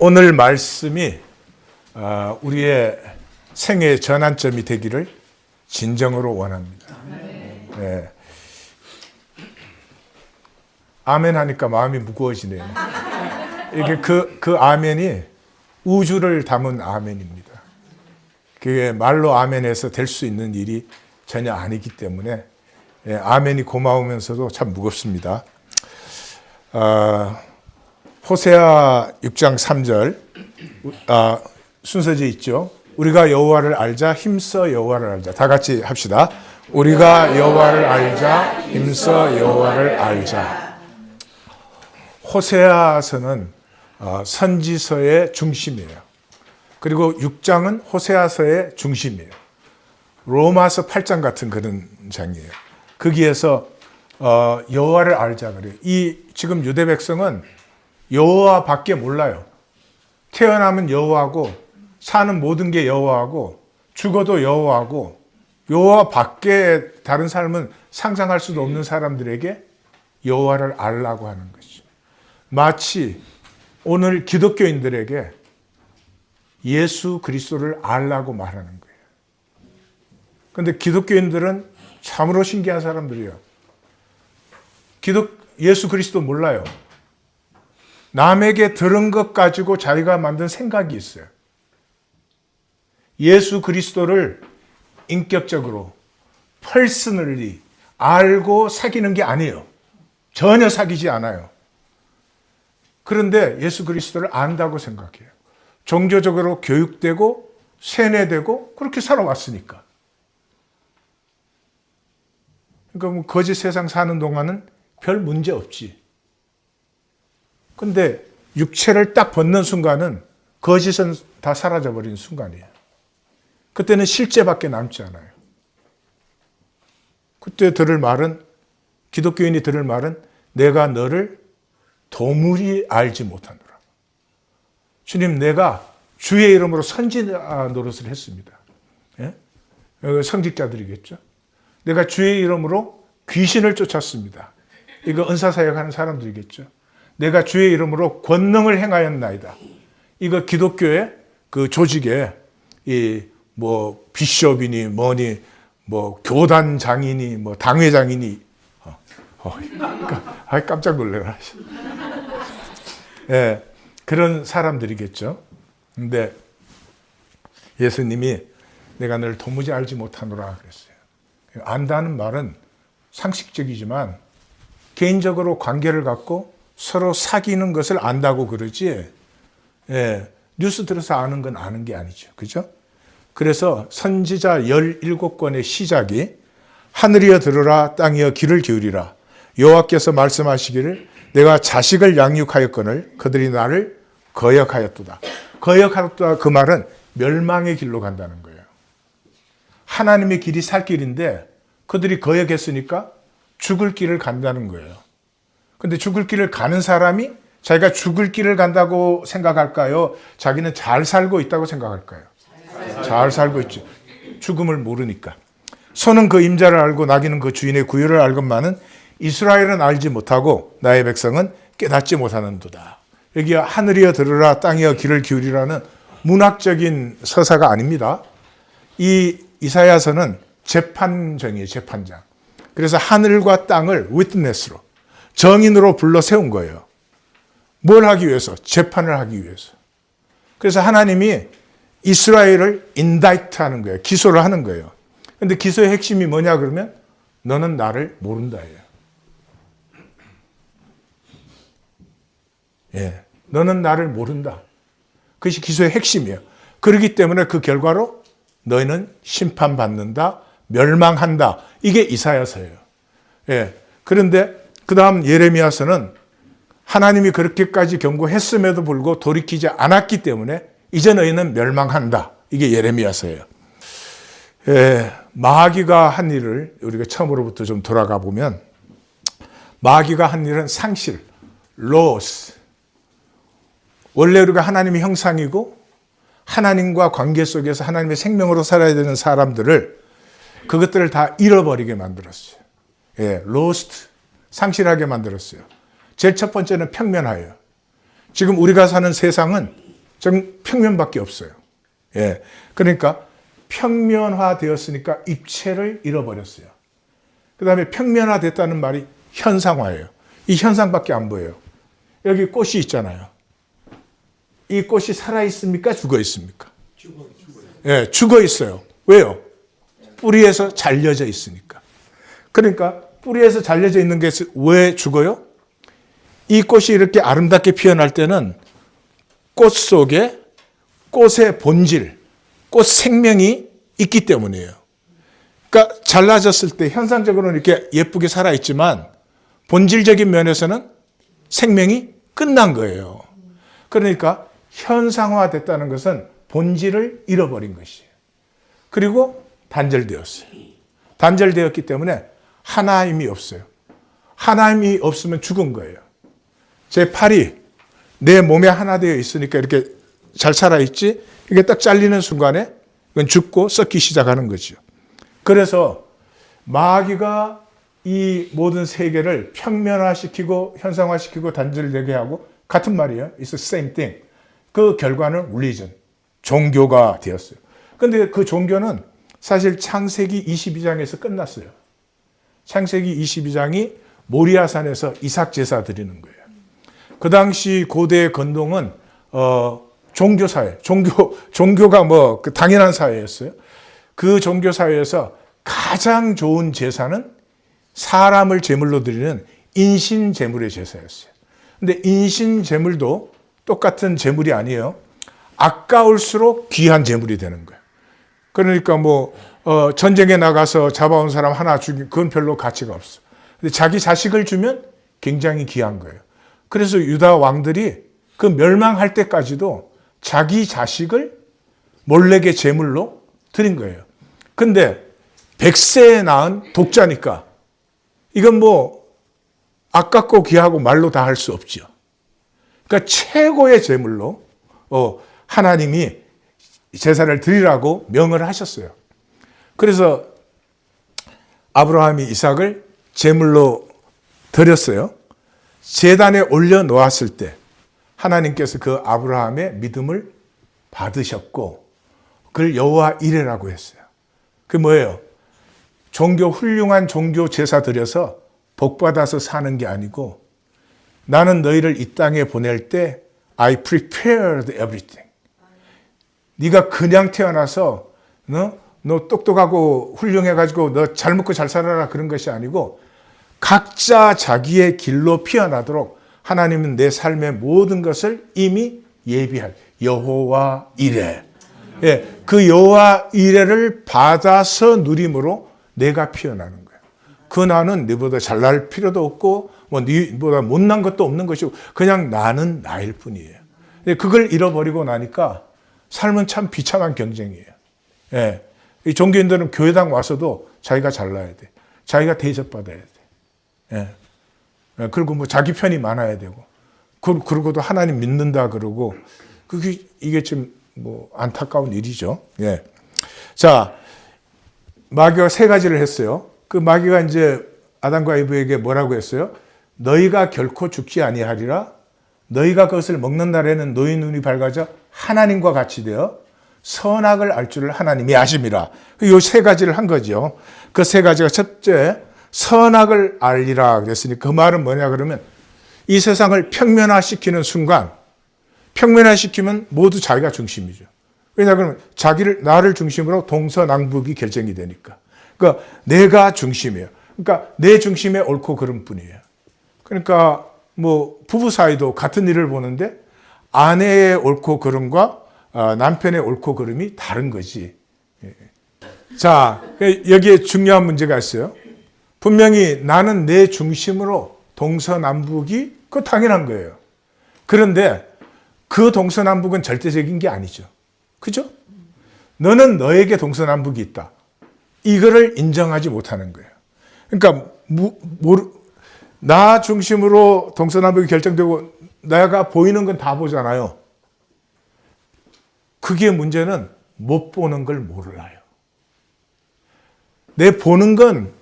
오늘 말씀이 우리의 생애의 전환점이 되기를 진정으로 원합니다. 네. 아멘 하니까 마음이 무거워지네요. 이게 그 아멘이 우주를 담은 아멘입니다. 그게 말로 아멘해서 될 수 있는 일이 전혀 아니기 때문에 아멘이 고마우면서도 참 무겁습니다. 호세아 6장 3절 순서지에 있죠. 우리가 여호와를 알자, 힘써 여호와를 알자. 다 같이 합시다. 우리가 여호와를 알자, 힘써 여호와를 알자. 호세아서는 선지서의 중심이에요. 그리고 6장은 호세아서의 중심이에요. 로마서 8장 같은 그런 장이에요. 거기에서 여호와를 알자 그래요. 지금 유대 백성은 여호와밖에 몰라요. 태어나면 여호와고, 사는 모든 게 여호와고, 죽어도 여호와고, 여호와밖에 다른 삶은 상상할 수도 없는 사람들에게 여호와를 알라고 하는 것이죠. 마치 오늘 기독교인들에게 예수 그리스도를 알라고 말하는 거예요. 그런데 기독교인들은 참으로 신기한 사람들이에요. 예수 그리스도 몰라요. 남에게 들은 것 가지고 자기가 만든 생각이 있어요. 예수 그리스도를 인격적으로 퍼스널리 알고 사귀는 게 아니에요. 전혀 사귀지 않아요. 그런데 예수 그리스도를 안다고 생각해요. 종교적으로 교육되고 세뇌되고 그렇게 살아왔으니까. 그러니까 뭐 거짓 세상 사는 동안은 별 문제 없지. 근데 육체를 딱 벗는 순간은 거짓은 다 사라져버린 순간이에요. 그때는 실제밖에 남지 않아요. 그때 들을 말은, 기독교인이 들을 말은 내가 너를 도무지 알지 못하노라. 주님, 내가 주의 이름으로 선지자 노릇을 했습니다. 예? 성직자들이겠죠. 내가 주의 이름으로 귀신을 쫓았습니다. 이거 은사사역하는 사람들이겠죠. 내가 주의 이름으로 권능을 행하였나이다. 이거 기독교의 그 조직에 뭐 비숍이니 뭐니 뭐 교단 장이니 뭐 당회장이니 깜짝 놀래라. 예, 그런 사람들이겠죠. 근데 예수님이 내가 너를 도무지 알지 못하노라 그랬어요. 안다는 말은 상식적이지만 개인적으로 관계를 갖고 서로 사귀는 것을 안다고 그러지, 뉴스 들어서 아는 건 아는 게 아니죠. 그죠? 그래서 선지자 17권의 시작이 하늘이여 들으라, 땅이여 귀를 기울이라. 여호와께서 말씀하시기를 내가 자식을 양육하였거늘 그들이 나를 거역하였도다. 거역하였도다 그 말은 멸망의 길로 간다는 거예요. 하나님의 길이 살 길인데 그들이 거역했으니까 죽을 길을 간다는 거예요. 근데 죽을 길을 가는 사람이 자기가 죽을 길을 간다고 생각할까요? 자기는 잘 살고 있다고 생각할까요? 잘 살고 있죠. 죽음을 모르니까. 소는 그 임자를 알고 나귀는 그 주인의 구유를 알건만은 이스라엘은 알지 못하고 나의 백성은 깨닫지 못하는도다. 여기 하늘이여 들으라, 땅이여 귀를 기울이라는 문학적인 서사가 아닙니다. 이 이사야서는 재판정이에요. 재판장. 그래서 하늘과 땅을 위트네스로, 정인으로 불러 세운 거예요. 뭘 하기 위해서? 재판을 하기 위해서. 그래서 하나님이 이스라엘을 인다이트하는 거예요. 기소를 하는 거예요. 그런데 기소의 핵심이 뭐냐 그러면 너는 나를 모른다예요. 예, 너는 나를 모른다. 그것이 기소의 핵심이에요. 그렇기 때문에 그 결과로 너희는 심판받는다, 멸망한다. 이게 이사야서예요. 예, 그런데 그 다음 예레미야서는 하나님이 그렇게까지 경고했음에도 불구하고 돌이키지 않았기 때문에 이제 너희는 멸망한다. 이게 예레미야서예요. 예, 마귀가 한 일을 우리가 처음으로부터 좀 돌아가 보면 마귀가 한 일은 상실, 로스. 원래 우리가 하나님의 형상이고 하나님과 관계 속에서 하나님의 생명으로 살아야 되는 사람들을 그것들을 다 잃어버리게 만들었어요. 예, 로스트, 상실하게 만들었어요. 제일 첫 번째는 평면화예요. 지금 우리가 사는 세상은 평면밖에 없어요. 예. 그러니까 평면화되었으니까 입체를 잃어버렸어요. 그 다음에 평면화됐다는 말이 현상화예요. 이 현상밖에 안 보여요. 여기 꽃이 있잖아요. 이 꽃이 살아있습니까? 죽어있습니까? 예, 죽어있어요. 왜요? 뿌리에서 잘려져 있으니까. 그러니까 뿌리에서 잘려져 있는 게 왜 죽어요? 이 꽃이 이렇게 아름답게 피어날 때는 꽃 속에 꽃의 본질, 꽃 생명이 있기 때문이에요. 그러니까 잘라졌을 때 현상적으로는 이렇게 예쁘게 살아있지만 본질적인 면에서는 생명이 끝난 거예요. 그러니까 현상화됐다는 것은 본질을 잃어버린 것이에요. 그리고 단절되었어요. 단절되었기 때문에 하나임이 없어요. 하나임이 없으면 죽은 거예요. 제 팔이 내 몸에 하나 되어 있으니까 이렇게 잘 살아있지, 이게 딱 잘리는 순간에 그건 죽고 썩기 시작하는 거죠. 그래서 마귀가 이 모든 세계를 평면화시키고 현상화시키고 단절되게 하고 같은 말이에요. It's the same thing. 그 결과는 religion, 종교가 되었어요. 그런데 그 종교는 사실 창세기 22장에서 끝났어요. 창세기 22장이 모리아산에서 이삭 제사 드리는 거예요. 그 당시 고대 건동은 종교 사회, 종교가 뭐 당연한 사회였어요. 그 종교 사회에서 가장 좋은 제사는 사람을 제물로 드리는 인신 제물의 제사였어요. 근데 인신 제물도 똑같은 제물이 아니에요. 아까울수록 귀한 제물이 되는 거예요. 그러니까 뭐 전쟁에 나가서 잡아온 사람 하나 죽이면 그건 별로 가치가 없어. 근데 자기 자식을 주면 굉장히 귀한 거예요. 그래서 유다 왕들이 그 멸망할 때까지도 자기 자식을 몰래게 제물로 드린 거예요. 근데 100세에 낳은 독자니까 이건 뭐 아깝고 귀하고 말로 다 할 수 없죠. 그러니까 최고의 제물로 하나님이 제사를 드리라고 명을 하셨어요. 그래서 아브라함이 이삭을 제물로 드렸어요. 제단에 올려놓았을 때 하나님께서 그 아브라함의 믿음을 받으셨고 그걸 여호와 이레라고 했어요. 그게 뭐예요? 훌륭한 종교 제사 드려서 복받아서 사는 게 아니고 나는 너희를 이 땅에 보낼 때 I prepared everything. 네가 그냥 태어나서 너 똑똑하고 훌륭해가지고 너 잘 먹고 잘 살아라 그런 것이 아니고 각자 자기의 길로 피어나도록 하나님은 내 삶의 모든 것을 이미 예비할 여호와 이레. 예, 그 여호와 이레를 받아서 누림으로 내가 피어나는 거예요. 그 나는 너보다 잘날 필요도 없고 뭐 너보다 못난 것도 없는 것이고 그냥 나는 나일 뿐이에요. 그걸 잃어버리고 나니까 삶은 참 비참한 경쟁이에요. 예, 이 종교인들은 교회당 와서도 자기가 잘나야 돼. 자기가 대접받아야 돼. 예. 그리고 뭐 자기 편이 많아야 되고, 그러고도 하나님 믿는다 그러고, 이게 좀 뭐 안타까운 일이죠. 예. 자, 마귀가 세 가지를 했어요. 그 마귀가 이제 아담과 이브에게 뭐라고 했어요? 너희가 결코 죽지 아니하리라. 너희가 그것을 먹는 날에는 너희 눈이 밝아져 하나님과 같이 되어 선악을 알 줄을 하나님이 아심이라. 이 세 가지를 한 거죠. 그 세 가지가 첫째, 선악을 알리라 그랬으니 그 말은 뭐냐 그러면 이 세상을 평면화시키는 순간 평면화시키면 모두 자기가 중심이죠. 왜냐하면 나를 중심으로 동서남북이 결정이 되니까. 그러니까 내가 중심이에요. 그러니까 내 중심에 옳고 그름 뿐이에요. 그러니까 뭐 부부 사이도 같은 일을 보는데 아내의 옳고 그름과 남편의 옳고 그름이 다른 거지. 자, 여기에 중요한 문제가 있어요. 분명히 나는 내 중심으로 동서남북이 그거 당연한 거예요. 그런데 그 동서남북은 절대적인 게 아니죠. 그죠? 너는 너에게 동서남북이 있다. 이거를 인정하지 못하는 거예요. 그러니까 나 중심으로 동서남북이 결정되고 내가 보이는 건 다 보잖아요. 그게 문제는 못 보는 걸 몰라요. 내 보는 건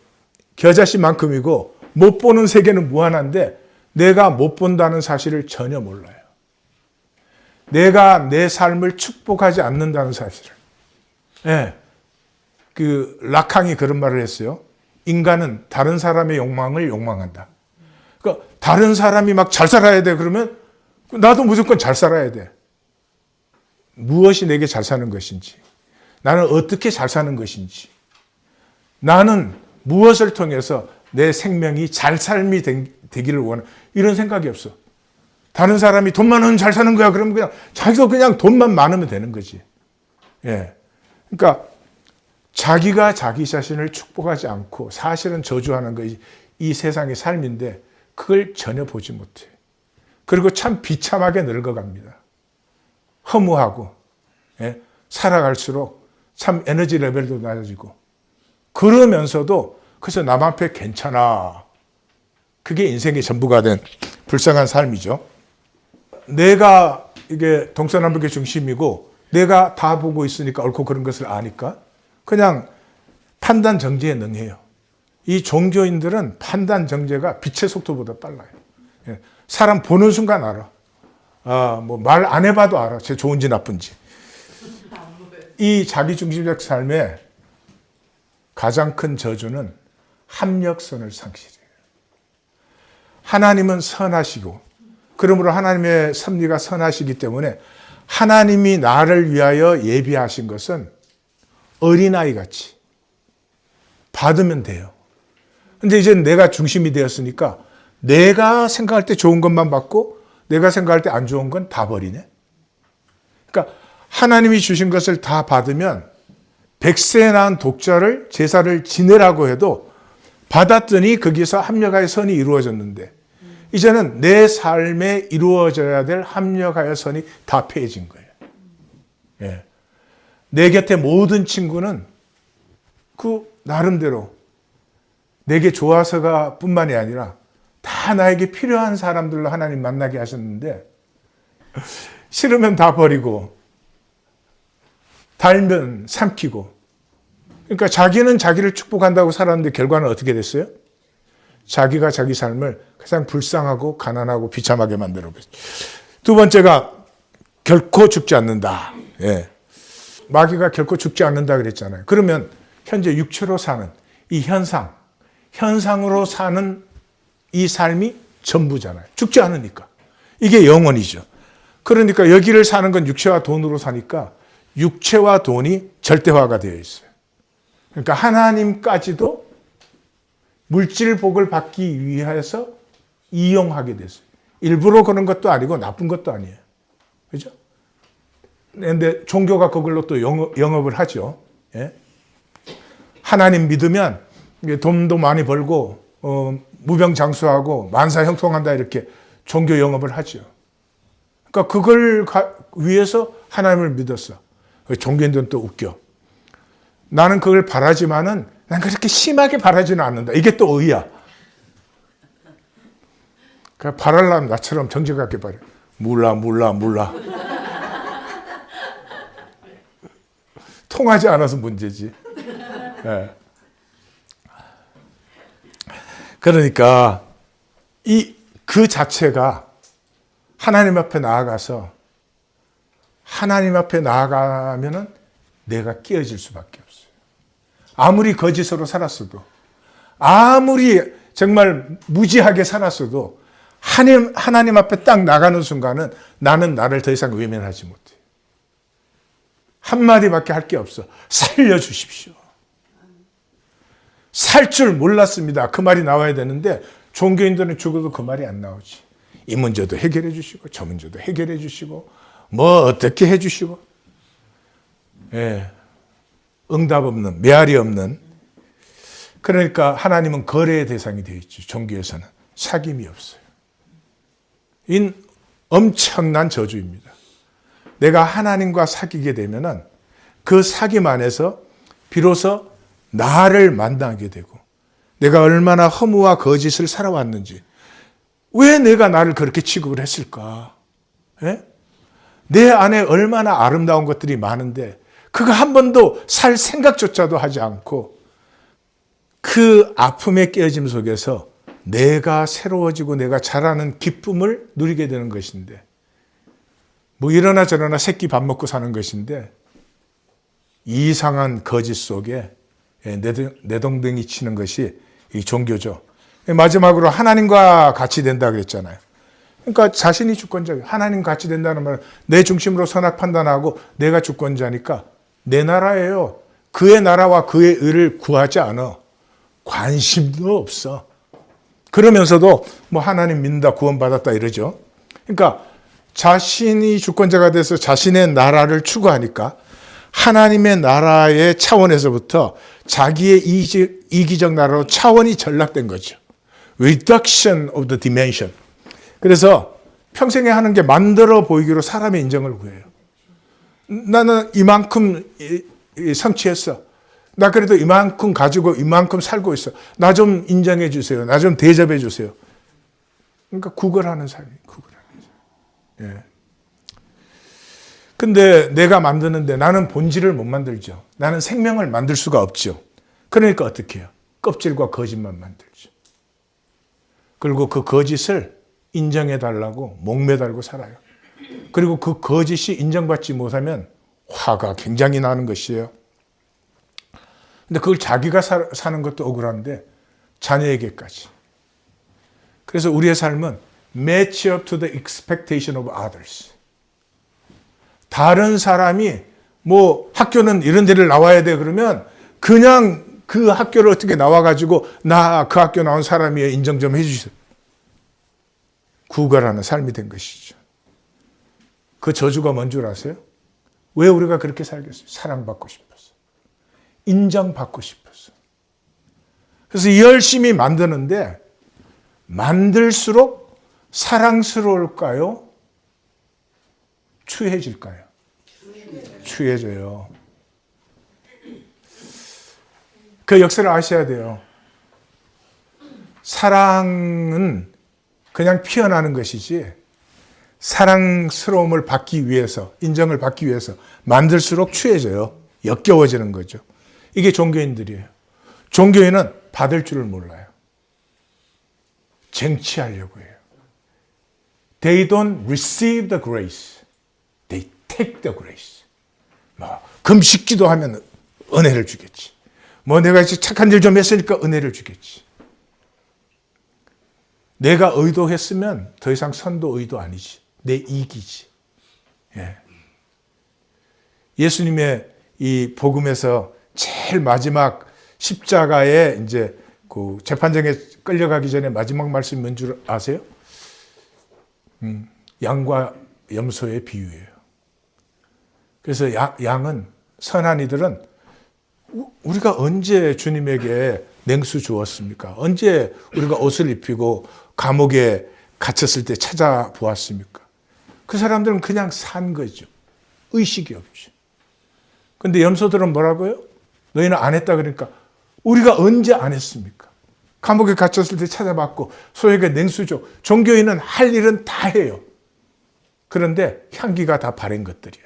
겨자씨만큼이고 못 보는 세계는 무한한데 내가 못 본다는 사실을 전혀 몰라요. 내가 내 삶을 축복하지 않는다는 사실을. 예. 그 라캉이 그런 말을 했어요. 인간은 다른 사람의 욕망을 욕망한다. 그러니까 다른 사람이 막 잘 살아야 돼 그러면 나도 무조건 잘 살아야 돼. 무엇이 내게 잘 사는 것인지, 나는 어떻게 잘 사는 것인지, 나는 무엇을 통해서 내 생명이 잘 삶이 되기를 원해. 이런 생각이 없어. 다른 사람이 돈 많으면 잘 사는 거야. 그러면 그냥 자기도 그냥 돈만 많으면 되는 거지. 예. 그러니까 자기가 자기 자신을 축복하지 않고 사실은 저주하는 것이 이 세상의 삶인데 그걸 전혀 보지 못해. 그리고 참 비참하게 늙어갑니다. 허무하고, 예? 살아갈수록 참 에너지 레벨도 낮아지고 그러면서도 그래서 남 앞에 괜찮아. 그게 인생의 전부가 된 불쌍한 삶이죠. 내가 이게 동서남북의 중심이고 내가 다 보고 있으니까 옳고 그런 것을 아니까 그냥 판단 정지에 능해요. 이 종교인들은 판단 정제가 빛의 속도보다 빨라요. 사람 보는 순간 알아. 뭐 말 안 해봐도 알아. 쟤 좋은지 나쁜지. 이 자기중심적 삶의 가장 큰 저주는 합력선을 상실해요. 하나님은 선하시고 그러므로 하나님의 섭리가 선하시기 때문에 하나님이 나를 위하여 예비하신 것은 어린아이 같이 받으면 돼요. 근데 이제 내가 중심이 되었으니까 내가 생각할 때 좋은 것만 받고 내가 생각할 때 안 좋은 건 다 버리네. 그러니까 하나님이 주신 것을 다 받으면 100세 낳은 독자를 제사를 지내라고 해도 받았더니 거기서 합력하여 선이 이루어졌는데 이제는 내 삶에 이루어져야 될 합력하여 선이 다 폐해진 거예요. 예. 내 곁에 모든 친구는 그 나름대로 내게 좋아서가 뿐만이 아니라 다 나에게 필요한 사람들로 하나님 만나게 하셨는데 싫으면 다 버리고 달면 삼키고 그러니까 자기는 자기를 축복한다고 살았는데 결과는 어떻게 됐어요? 자기가 자기 삶을 가장 불쌍하고 가난하고 비참하게 만들어버렸어요. 두 번째가 결코 죽지 않는다. 예. 마귀가 결코 죽지 않는다 그랬잖아요. 그러면 현재 육체로 사는 이 현상으로 사는 이 삶이 전부잖아요. 죽지 않으니까. 이게 영원이죠. 그러니까 여기를 사는 건 육체와 돈으로 사니까 육체와 돈이 절대화가 되어 있어요. 그러니까 하나님까지도 물질 복을 받기 위해서 이용하게 됐어요. 일부러 그런 것도 아니고 나쁜 것도 아니에요. 그죠? 근데 종교가 그걸로 또 영업을 하죠. 예? 하나님 믿으면 돈도 많이 벌고 무병장수하고 만사형통한다 이렇게 종교 영업을 하죠. 그러니까 그걸 위해서 하나님을 믿었어. 종교인들은 또 웃겨. 나는 그걸 바라지만은 난 그렇게 심하게 바라지는 않는다. 이게 또 의야. 그러니까 바라려면 나처럼 정직하게 바래. 몰라. 통하지 않아서 문제지. 네. 그러니까 그 자체가 하나님 앞에 나아가서 하나님 앞에 나아가면은 내가 깨어질 수밖에 없어요. 아무리 거짓으로 살았어도 아무리 정말 무지하게 살았어도 하나님 앞에 딱 나가는 순간은 나는 나를 더 이상 외면하지 못해. 한마디밖에 할 게 없어. 살려주십시오. 살 줄 몰랐습니다. 그 말이 나와야 되는데 종교인들은 죽어도 그 말이 안 나오지. 이 문제도 해결해 주시고 저 문제도 해결해 주시고 뭐 어떻게 해 주시고 예, 응답 없는 메아리 없는. 그러니까 하나님은 거래의 대상이 되어 있죠. 종교에서는 사귐이 없어요. 이 엄청난 저주입니다. 내가 하나님과 사귀게 되면은 그 사귐 안에서 비로소 나를 만나게 되고 내가 얼마나 허무와 거짓을 살아왔는지 왜 내가 나를 그렇게 취급을 했을까? 예? 내 안에 얼마나 아름다운 것들이 많은데 그거 한 번도 살 생각조차도 하지 않고 그 아픔의 깨어짐 속에서 내가 새로워지고 내가 자라는 기쁨을 누리게 되는 것인데 뭐 이러나 저러나 새끼 밥 먹고 사는 것인데 이상한 거짓 속에 내동댕이 치는 것이 이 종교죠. 마지막으로 하나님과 같이 된다 그랬잖아요. 그러니까 자신이 주권자예요. 하나님 같이 된다는 말은 내 중심으로 선악 판단하고 내가 주권자니까 내 나라예요. 그의 나라와 그의 의를 구하지 않아. 관심도 없어. 그러면서도 뭐 하나님 믿는다, 구원받았다 이러죠. 그러니까 자신이 주권자가 돼서 자신의 나라를 추구하니까 하나님의 나라의 차원에서부터 자기의 이기적 나라로 차원이 전락된 거죠. Reduction of the dimension. 그래서 평생에 하는 게 만들어 보이기로 사람의 인정을 구해요. 나는 이만큼 성취했어. 나 그래도 이만큼 가지고 이만큼 살고 있어. 나 좀 인정해 주세요. 나 좀 대접해 주세요. 그러니까 구걸하는 삶이 구걸하는 삶. 예. 근데 내가 만드는데 나는 본질을 못 만들죠. 나는 생명을 만들 수가 없죠. 그러니까 어떻게 해요? 껍질과 거짓만 만들죠. 그리고 그 거짓을 인정해 달라고 목매달고 살아요. 그리고 그 거짓이 인정받지 못하면 화가 굉장히 나는 것이에요. 근데 그걸 자기가 사는 것도 억울한데 자녀에게까지. 그래서 우리의 삶은 match up to the expectation of others. 다른 사람이 뭐 학교는 이런 데를 나와야 돼 그러면 그냥 그 학교를 어떻게 나와가지고 나 그 학교 나온 사람이에요 인정 좀 해주세요. 구걸하는 삶이 된 것이죠. 그 저주가 뭔 줄 아세요? 왜 우리가 그렇게 살겠어요? 사랑받고 싶어서. 인정받고 싶어서. 그래서 열심히 만드는데 만들수록 사랑스러울까요? 추해질까요? 추해져요. 그 역사를 아셔야 돼요. 사랑은 그냥 피어나는 것이지 사랑스러움을 받기 위해서, 인정을 받기 위해서 만들수록 추해져요. 역겨워지는 거죠. 이게 종교인들이에요. 종교인은 받을 줄을 몰라요. 쟁취하려고 해요. They don't receive the grace. They take the grace. 뭐 금식 기도하면 은혜를 주겠지. 뭐 내가 착한 일 좀 했으니까 은혜를 주겠지. 내가 의도했으면 더 이상 선도 의도 아니지. 내 이익이지. 예. 예수님의 이 복음에서 제일 마지막 십자가에 이제 그 재판장에 끌려가기 전에 마지막 말씀이 뭔 줄 아세요? 양과 염소의 비유예요. 그래서 양은 선한 이들은 우리가 언제 주님에게 냉수 주었습니까? 언제 우리가 옷을 입히고 감옥에 갇혔을 때 찾아보았습니까? 그 사람들은 그냥 산 거죠. 의식이 없죠. 근데 염소들은 뭐라고요? 너희는 안 했다 그러니까 우리가 언제 안 했습니까? 감옥에 갇혔을 때 찾아봤고 소에게 냉수 줘. 종교인은 할 일은 다 해요. 그런데 향기가 다 바른 것들이야.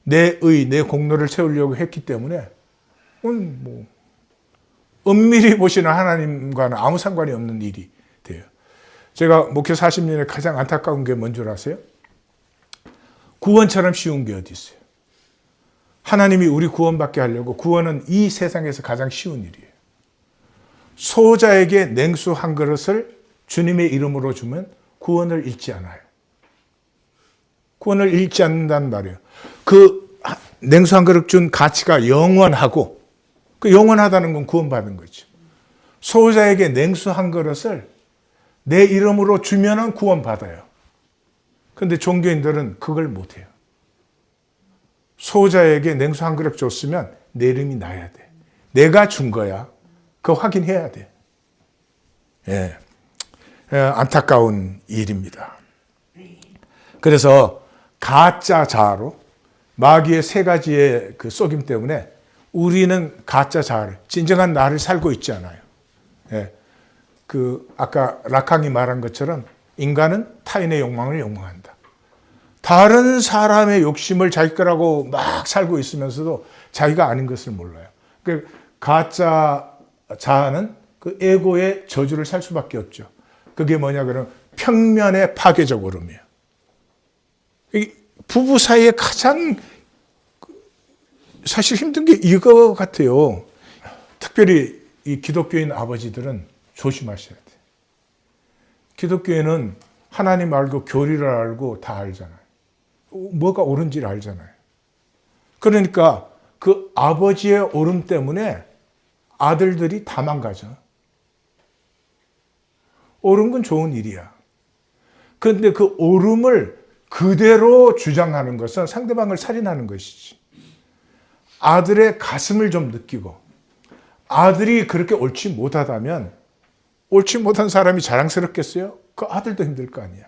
내 공로를 채우려고 했기 때문에 뭐 은밀히 보시는 하나님과는 아무 상관이 없는 일이 돼요. 제가 목회 40년에 가장 안타까운 게 뭔 줄 아세요? 구원처럼 쉬운 게 어디 있어요? 하나님이 우리 구원받게 하려고 구원은 이 세상에서 가장 쉬운 일이에요. 소자에게 냉수 한 그릇을 주님의 이름으로 주면 구원을 잃지 않아요. 구원을 잃지 않는다는 말이에요. 그 냉수 한 그릇 준 가치가 영원하고 그 영원하다는 건 구원받은 거죠. 소자에게 냉수 한 그릇을 내 이름으로 주면은 구원받아요. 그런데 종교인들은 그걸 못해요. 소자에게 냉수 한 그릇 줬으면 내 이름이 나야 돼. 내가 준 거야. 그거 확인해야 돼. 예. 안타까운 일입니다. 그래서 가짜 자아로 마귀의 세 가지의 그 속임 때문에 우리는 가짜 자아를, 진정한 나를 살고 있지 않아요. 예. 그 아까 락항이 말한 것처럼 인간은 타인의 욕망을 욕망한다. 다른 사람의 욕심을 자기 거라고 막 살고 있으면서도 자기가 아닌 것을 몰라요. 그 가짜 자아는 그 에고의 저주를 살 수밖에 없죠. 그게 뭐냐 그러면 평면의 파괴적 오름이에요. 부부 사이에 가장 사실 힘든 게 이거 같아요. 특별히 이 기독교인 아버지들은 조심하셔야 돼요. 기독교인은 하나님 알고 교리를 알고 다 알잖아요. 뭐가 옳은지를 알잖아요. 그러니까 그 아버지의 옳음 때문에 아들들이 다 망가져. 옳은 건 좋은 일이야. 그런데 그 옳음을 그대로 주장하는 것은 상대방을 살인하는 것이지. 아들의 가슴을 좀 느끼고 아들이 그렇게 옳지 못하다면 옳지 못한 사람이 자랑스럽겠어요? 그 아들도 힘들 거 아니야.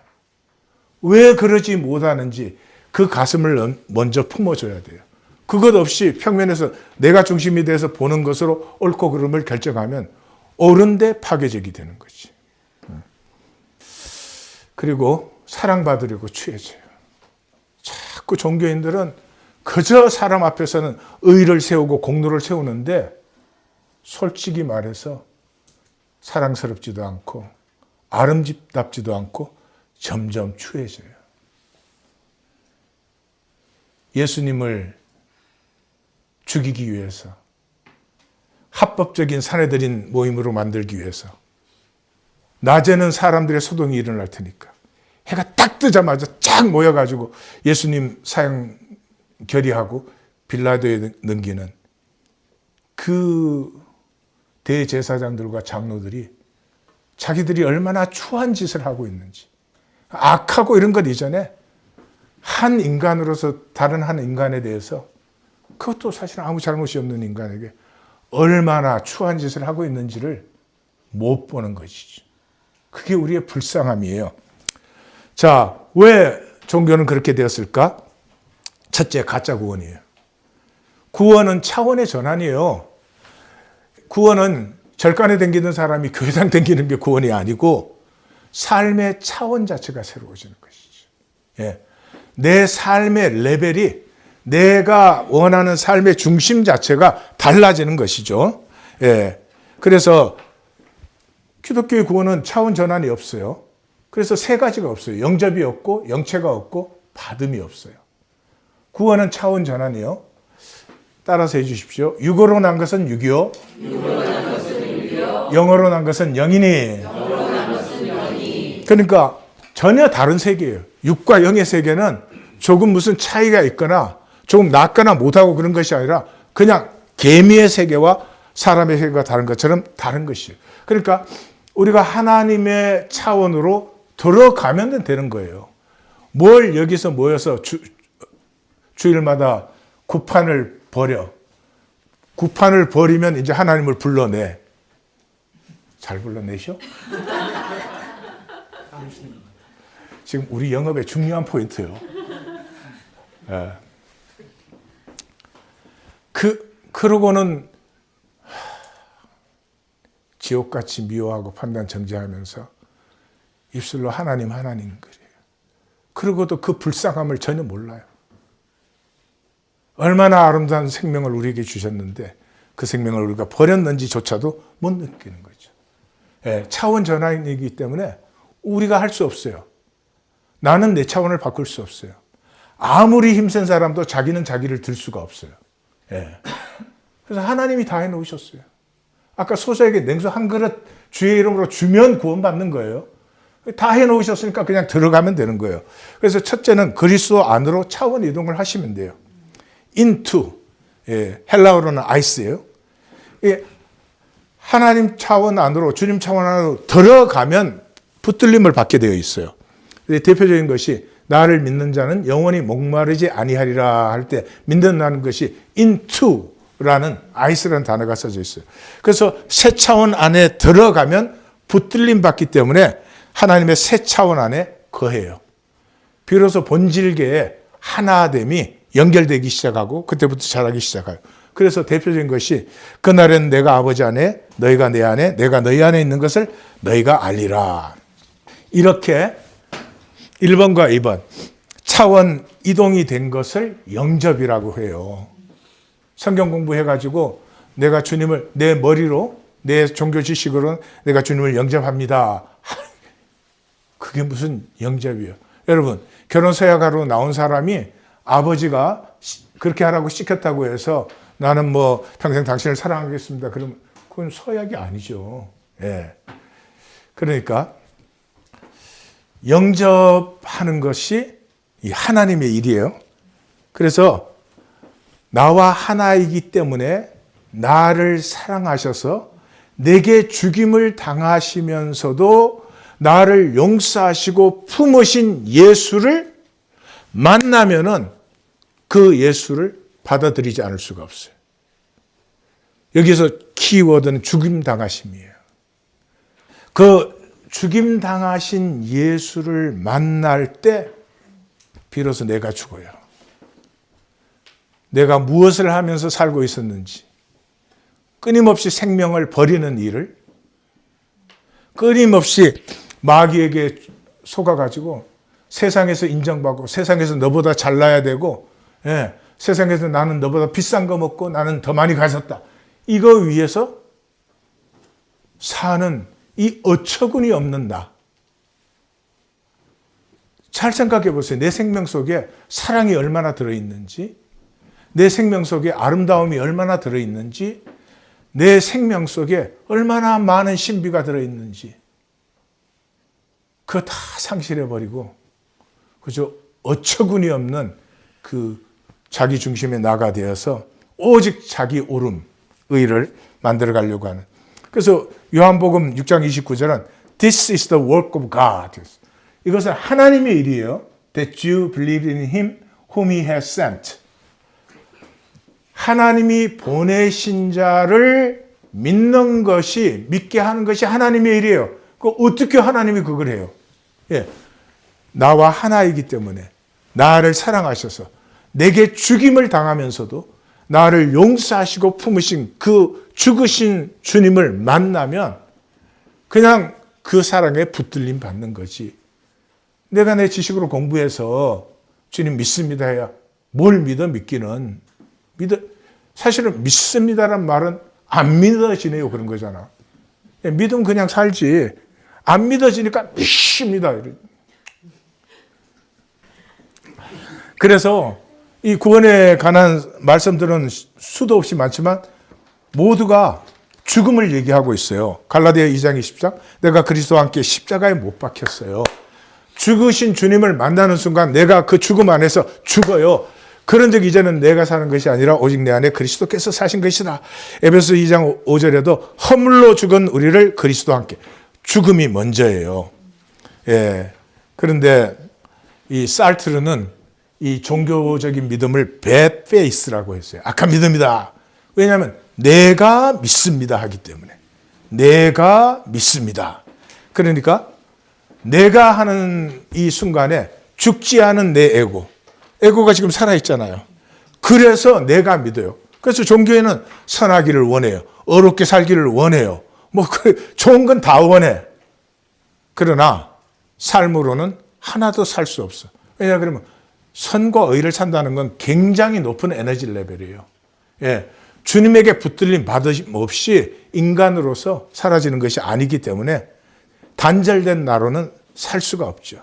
왜 그러지 못하는지 그 가슴을 먼저 품어줘야 돼요. 그것 없이 평면에서 내가 중심이 돼서 보는 것으로 옳고 그름을 결정하면 옳은데 파괴적이 되는 거지. 그리고 사랑받으려고 취해져요. 자꾸 종교인들은 그저 사람 앞에서는 의를 세우고 공로를 세우는데 솔직히 말해서 사랑스럽지도 않고 아름답지도 않고 점점 추해져요. 예수님을 죽이기 위해서 합법적인 사내들인 모임으로 만들기 위해서 낮에는 사람들의 소동이 일어날 테니까 해가 딱 뜨자마자 쫙 모여가지고 예수님 사형 결의하고 빌라도에 넘기는 그 대제사장들과 장로들이 자기들이 얼마나 추한 짓을 하고 있는지, 악하고 이런 것 이전에 한 인간으로서 다른 한 인간에 대해서, 그것도 사실 아무 잘못이 없는 인간에게 얼마나 추한 짓을 하고 있는지를 못 보는 것이죠. 그게 우리의 불쌍함이에요. 자, 왜 종교는 그렇게 되었을까? 첫째, 가짜 구원이에요. 구원은 차원의 전환이에요. 구원은 절간에 댕기는 사람이 교회당 댕기는 게 구원이 아니고 삶의 차원 자체가 새로워지는 것이죠. 예. 내 삶의 레벨이 내가 원하는 삶의 중심 자체가 달라지는 것이죠. 예. 그래서 기독교의 구원은 차원 전환이 없어요. 그래서 세 가지가 없어요. 영접이 없고 영체가 없고 받음이 없어요. 구원은 차원 전환이요. 따라서 해주십시오. 육으로 난 것은 육이요. 영으로 난 것은 영이니. 그러니까 전혀 다른 세계예요. 육과 영의 세계는 조금 무슨 차이가 있거나 조금 낫거나 못하고 그런 것이 아니라 그냥 개미의 세계와 사람의 세계가 다른 것처럼 다른 것이에요. 그러니까 우리가 하나님의 차원으로 들어가면 되는 거예요. 뭘 여기서 모여서 주일마다 구판을 버려. 구판을 버리면 이제 하나님을 불러내. 잘 불러내셔? 지금 우리 영업의 중요한 포인트예요. 예. 그러고는 지옥같이 미워하고 판단 정죄하면서 입술로 하나님 그래요. 그러고도 그 불쌍함을 전혀 몰라요. 얼마나 아름다운 생명을 우리에게 주셨는데 그 생명을 우리가 버렸는지조차도 못 느끼는 거죠. 예, 차원 전환이기 때문에 우리가 할 수 없어요. 나는 내 차원을 바꿀 수 없어요. 아무리 힘센 사람도 자기는 자기를 들 수가 없어요. 예. 그래서 하나님이 다 해놓으셨어요. 아까 소자에게 냉수 한 그릇 주의 이름으로 주면 구원받는 거예요. 다 해놓으셨으니까 그냥 들어가면 되는 거예요. 그래서 첫째는 그리스도 안으로 차원 이동을 하시면 돼요. into, 예, 헬라어로는 아이스예요. 예, 하나님 차원 안으로, 주님 차원 안으로 들어가면 붙들림을 받게 되어 있어요. 대표적인 것이 나를 믿는 자는 영원히 목마르지 아니하리라 할 때 믿는다는 것이 into라는 아이스라는 단어가 써져 있어요. 그래서 새 차원 안에 들어가면 붙들림 받기 때문에 하나님의 새 차원 안에 거해요. 비로소 본질계의 하나됨이 연결되기 시작하고 그때부터 자라기 시작해요. 그래서 대표적인 것이 그날엔 내가 아버지 안에 너희가 내 안에 내가 너희 안에 있는 것을 너희가 알리라. 이렇게 1번과 2번 차원 이동이 된 것을 영접이라고 해요. 성경 공부해가지고 내가 주님을 내 머리로 내 종교 지식으로 내가 주님을 영접합니다. 그게 무슨 영접이에요. 여러분, 결혼 서약하러 나온 사람이 아버지가 그렇게 하라고 시켰다고 해서 나는 뭐 평생 당신을 사랑하겠습니다. 그러면 그건 서약이 아니죠. 예. 그러니까 영접하는 것이 이 하나님의 일이에요. 그래서 나와 하나이기 때문에 나를 사랑하셔서 내게 죽임을 당하시면서도 나를 용서하시고 품으신 예수를 만나면은 그 예수를 받아들이지 않을 수가 없어요. 여기서 키워드는 죽임 당하심이에요. 그 죽임 당하신 예수를 만날 때 비로소 내가 죽어요. 내가 무엇을 하면서 살고 있었는지, 끊임없이 생명을 버리는 일을, 끊임없이 마귀에게 속아가지고 세상에서 인정받고 세상에서 너보다 잘나야 되고, 예, 세상에서 나는 너보다 비싼 거 먹고 나는 더 많이 가졌다. 이거 위해서 사는 이 어처구니 없는 나. 잘 생각해 보세요. 내 생명 속에 사랑이 얼마나 들어있는지, 내 생명 속에 아름다움이 얼마나 들어있는지, 내 생명 속에 얼마나 많은 신비가 들어있는지, 그거 다 상실해버리고, 그저 어처구니 없는 그 자기 중심의 나가 되어서 오직 자기 옳음, 의를 만들어 가려고 하는. 그래서 요한복음 6장 29절은 This is the work of God. 이것은 하나님의 일이에요. That you believe in him whom he has sent. 하나님이 보내신 자를 믿는 것이, 믿게 하는 것이 하나님의 일이에요. 그 어떻게 하나님이 그걸 해요? 예. 나와 하나이기 때문에 나를 사랑하셔서 내게 죽임을 당하면서도 나를 용서하시고 품으신 그 죽으신 주님을 만나면 그냥 그 사랑에 붙들림 받는 거지. 내가 내 지식으로 공부해서 주님 믿습니다 해야 뭘 믿어 믿기는. 사실은 믿습니다란 말은 안 믿어지네요. 그런 거잖아. 믿으면 그냥 살지. 안 믿어지니까 믿습니다. 그래서 이 구원에 관한 말씀들은 수도 없이 많지만 모두가 죽음을 얘기하고 있어요. 갈라디아 2장 20장 내가 그리스도와 함께 십자가에 못 박혔어요. 죽으신 주님을 만나는 순간 내가 그 죽음 안에서 죽어요. 그런즉 이제는 내가 사는 것이 아니라 오직 내 안에 그리스도께서 사신 것이다. 에베소 2장 5절에도 허물로 죽은 우리를 그리스도와 함께. 죽음이 먼저예요. 예. 그런데 이 sartre는 이 종교적인 믿음을 bad faith라고 했어요. 악한 믿음이다. 왜냐하면 내가 믿습니다 하기 때문에. 내가 믿습니다. 그러니까 내가 하는 이 순간에 죽지 않은 내 에고가 지금 살아있잖아요. 그래서 내가 믿어요. 그래서 종교에는 선하기를 원해요. 어렵게 살기를 원해요. 뭐 좋은 건 다 원해. 그러나 삶으로는 하나도 살 수 없어. 왜냐 그러면 선과 의를 산다는 건 굉장히 높은 에너지 레벨이에요. 예, 주님에게 붙들림 받으심 없이 인간으로서 사라지는 것이 아니기 때문에 단절된 나로는 살 수가 없죠.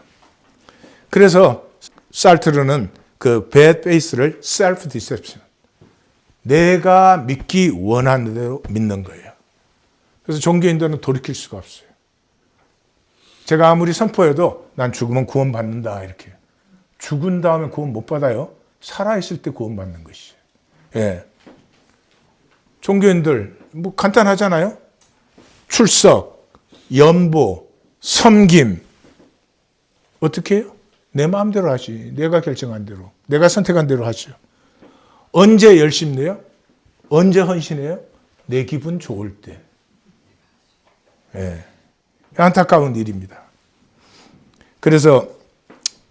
그래서 sartre는 그 bad faith를 self deception. 내가 믿기 원하는 대로 믿는 거예요. 그래서 종교인들은 돌이킬 수가 없어요. 제가 아무리 선포해도 난 죽으면 구원받는다 이렇게. 죽은 다음에 구원 못 받아요. 살아있을 때 구원받는 것이에요. 예. 종교인들 뭐 간단하잖아요. 출석, 연보, 섬김. 어떻게 해요? 내 마음대로 하지. 내가 결정한 대로. 내가 선택한 대로 하죠. 언제 열심 내요? 언제 헌신해요? 내 기분 좋을 때. 예. 안타까운 일입니다. 그래서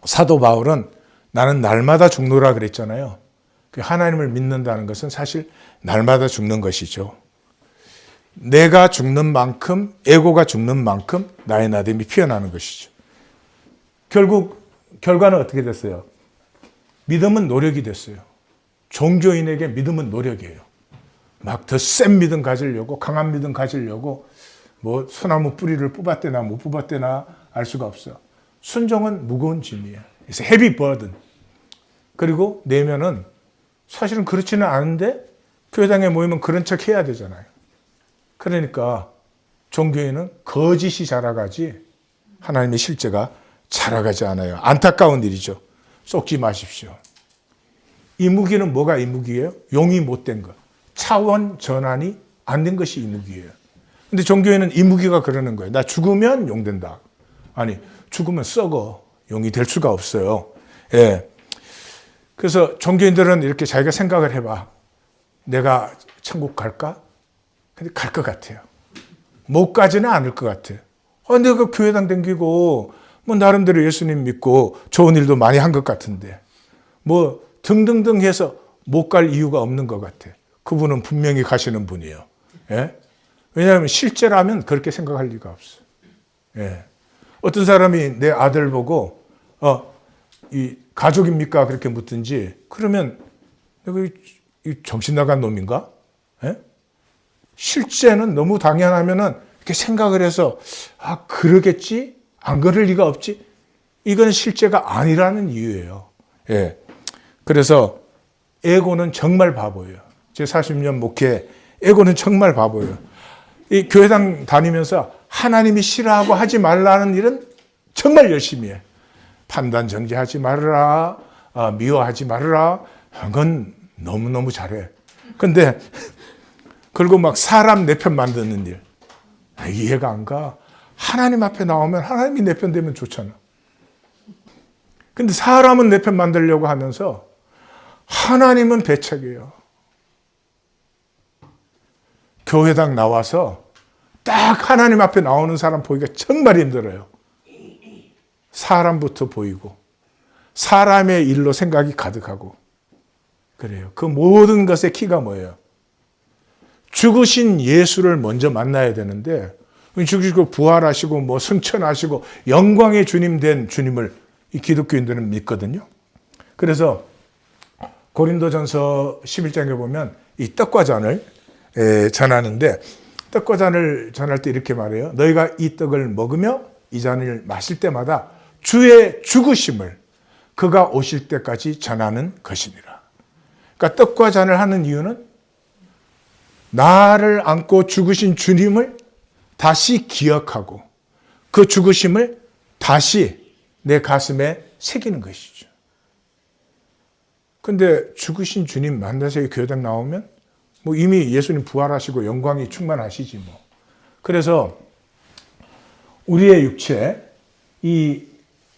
사도 바울은 나는 날마다 죽노라 그랬잖아요. 하나님을 믿는다는 것은 사실 날마다 죽는 것이죠. 내가 죽는 만큼, 에고가 죽는 만큼 나의 나됨이 피어나는 것이죠. 결국 결과는 어떻게 됐어요? 믿음은 노력이 됐어요. 종교인에게 믿음은 노력이에요. 막 더 센 믿음 가지려고, 강한 믿음 가지려고 뭐 소나무 뿌리를 뽑았대나 못 뽑았대나 알 수가 없어. 순종은 무거운 짐이에요. It's a heavy burden. 그리고 내면은 사실은 그렇지는 않은데 교회당에 모이면 그런 척 해야 되잖아요. 그러니까 종교에는 거짓이 자라가지 하나님의 실제가 자라가지 않아요. 안타까운 일이죠. 속지 마십시오. 이 무기는 뭐가 이 무기예요? 용이 못된 것. 차원 전환이 안 된 것이 이 무기예요. 근데 종교에는 이 무기가 그러는 거예요. 나 죽으면 용 된다. 아니, 죽으면 썩어. 용이 될 수가 없어요. 예. 그래서 종교인들은 이렇게 자기가 생각을 해봐. 내가 천국 갈까? 근데 갈 것 같아요. 못 가지는 않을 것 같아요. 내가 교회당 댕기고 뭐 나름대로 예수님 믿고 좋은 일도 많이 한 것 같은데 뭐 등등등 해서 못 갈 이유가 없는 것 같아. 그분은 분명히 가시는 분이에요. 예? 왜냐하면 실제라면 그렇게 생각할 리가 없어. 예. 어떤 사람이 내 아들 보고 이 가족입니까? 그렇게 묻든지 그러면 내가 이 정신 나간 놈인가? 예? 실제는 너무 당연하면은 이렇게 생각을 해서 그러겠지? 안 그럴 리가 없지? 이건 실제가 아니라는 이유예요. 예. 그래서 에고는 정말 바보예요. 제 40년 목회 에고는 정말 바보예요. 이 교회당 다니면서 하나님이 싫어하고 하지 말라는 일은 정말 열심히 해. 판단 정지하지 말아라. 미워하지 말아라. 그건 너무너무 잘해. 근데 그리고 막 사람 내 편 만드는 일. 이해가 안 가. 하나님 앞에 나오면 하나님이 내 편 되면 좋잖아. 근데 사람은 내 편 만들려고 하면서 하나님은 배척이에요. 교회당 나와서 딱 하나님 앞에 나오는 사람 보기가 정말 힘들어요. 사람부터 보이고 사람의 일로 생각이 가득하고 그래요. 그 모든 것의 키가 뭐예요? 죽으신 예수를 먼저 만나야 되는데 죽으시고 부활하시고 뭐 승천하시고 영광의 주님 된 주님을 이 기독교인들은 믿거든요. 그래서 고린도전서 11장에 보면 이 떡과 잔을 전하는데 떡과 잔을 전할 때 이렇게 말해요. 너희가 이 떡을 먹으며 이 잔을 마실 때마다 주의 죽으심을 그가 오실 때까지 전하는 것이니라. 그러니까 떡과 잔을 하는 이유는 나를 안고 죽으신 주님을 다시 기억하고 그 죽으심을 다시 내 가슴에 새기는 것이죠. 근데 죽으신 주님 만나서 교회당 나오면 뭐 이미 예수님 부활하시고 영광이 충만하시지 뭐. 그래서 우리의 육체, 이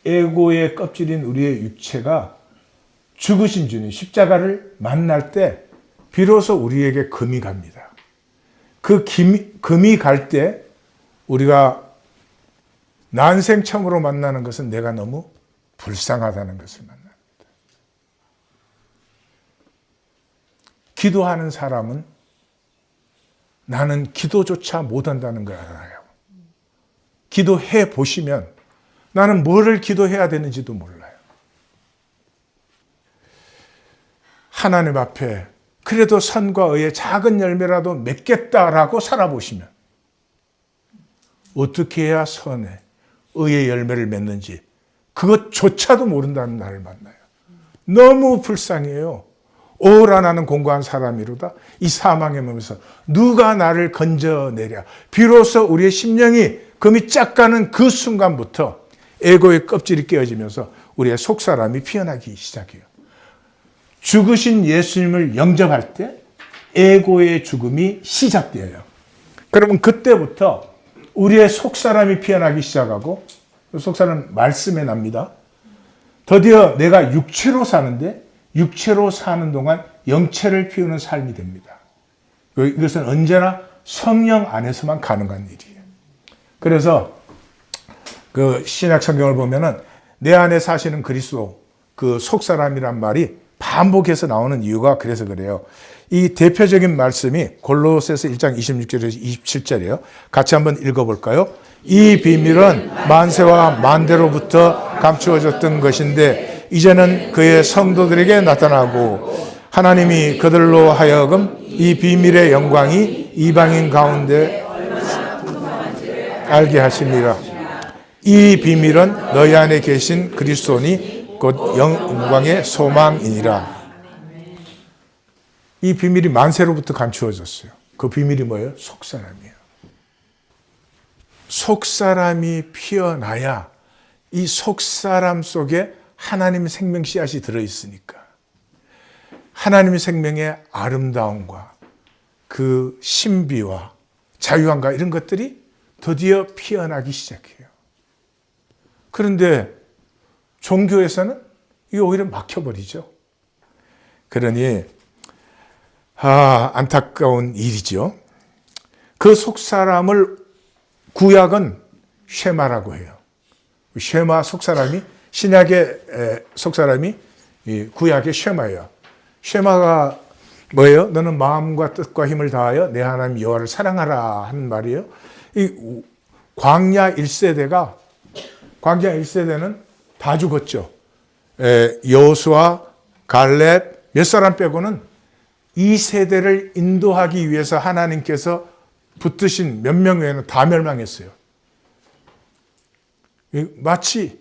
에고의 껍질인 우리의 육체가 죽으신 주님 십자가를 만날 때 비로소 우리에게 금이 갑니다. 그 금이 갈 때 우리가 난생 처음으로 만나는 것은 내가 너무 불쌍하다는 것을 만납니다. 기도하는 사람은 나는 기도조차 못한다는 걸 알아요. 기도해 보시면 나는 뭐를 기도해야 되는지도 몰라요. 하나님 앞에 그래도 선과 의의 작은 열매라도 맺겠다라고 살아보시면 어떻게 해야 선의 의의 열매를 맺는지 그것조차도 모른다는 나를 만나요. 너무 불쌍해요. 오라 나는 공고한 사람이로다. 이 사망의 몸에서 누가 나를 건져내랴. 비로소 우리의 심령이 금이 짝 가는 그 순간부터 에고의 껍질이 깨어지면서 우리의 속사람이 피어나기 시작해요. 죽으신 예수님을 영접할 때 에고의 죽음이 시작돼요. 그러면 그때부터 우리의 속사람이 피어나기 시작하고 속사람은 말씀에 납니다. 드디어 내가 육체로 사는데 육체로 사는 동안 영체를 피우는 삶이 됩니다. 이것은 언제나 성령 안에서만 가능한 일이에요. 그래서 그 신약 성경을 보면은 내 안에 사시는 그리스도 그 속사람이란 말이 반복해서 나오는 이유가 그래서 그래요. 이 대표적인 말씀이 골로새서 1장 26절에서 27절이에요. 같이 한번 읽어볼까요? 이 비밀은 만세와 만대로부터 감추어졌던 것인데 이제는 그의 성도들에게 나타나고 하나님이 그들로 하여금 이 비밀의 영광이 이방인 가운데 알게 하심이라. 이 비밀은 너희 안에 계신 그리스도니 곧 영광의 소망이니라. 이 비밀이 만세로부터 감추어졌어요. 그 비밀이 뭐예요? 속사람이에요. 속사람이 피어나야 이 속사람 속에 하나님의 생명 씨앗이 들어있으니까 하나님의 생명의 아름다움과 그 신비와 자유함과 이런 것들이 드디어 피어나기 시작해요. 그런데 종교에서는 이게 오히려 막혀버리죠. 그러니 안타까운 일이죠. 그 속사람을 구약은 쉐마라고 해요. 쉐마 속사람이 신약의 속사람이 구약의 쉐마예요. 쉐마가 뭐예요? 너는 마음과 뜻과 힘을 다하여 내 하나님 여호와를 사랑하라 하는 말이에요. 이 광야 1세대가 광야 1세대는 다 죽었죠. 여호수아, 갈렙 몇 사람 빼고는 이 세대를 인도하기 위해서 하나님께서 붙드신 몇 명 외에는 다 멸망했어요. 마치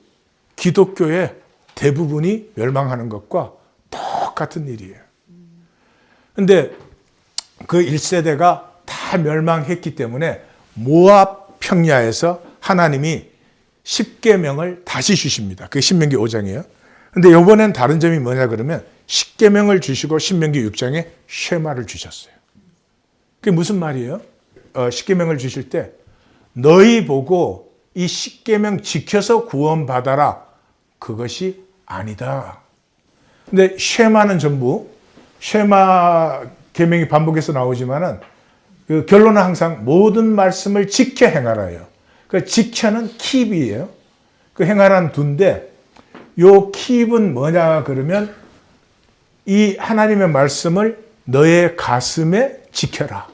기독교의 대부분이 멸망하는 것과 똑같은 일이에요. 그런데 그 1세대가 다 멸망했기 때문에 모압 평야에서 하나님이 십계명을 다시 주십니다. 그게 신명기 5장이에요. 그런데 이번엔 다른 점이 뭐냐 그러면 십계명을 주시고 신명기 6장에 쉐마를 주셨어요. 그게 무슨 말이에요? 십계명을 주실 때 너희 보고 이 십계명 지켜서 구원받아라. 그것이 아니다. 근데 쉐마는 전부 쉐마 계명이 반복해서 나오지만은 그 결론은 항상 모든 말씀을 지켜 행하라예요. 그 지켜는 킵이에요. 그 행하라는 두인데 요 킵은 뭐냐 그러면 이 하나님의 말씀을 너의 가슴에 지켜라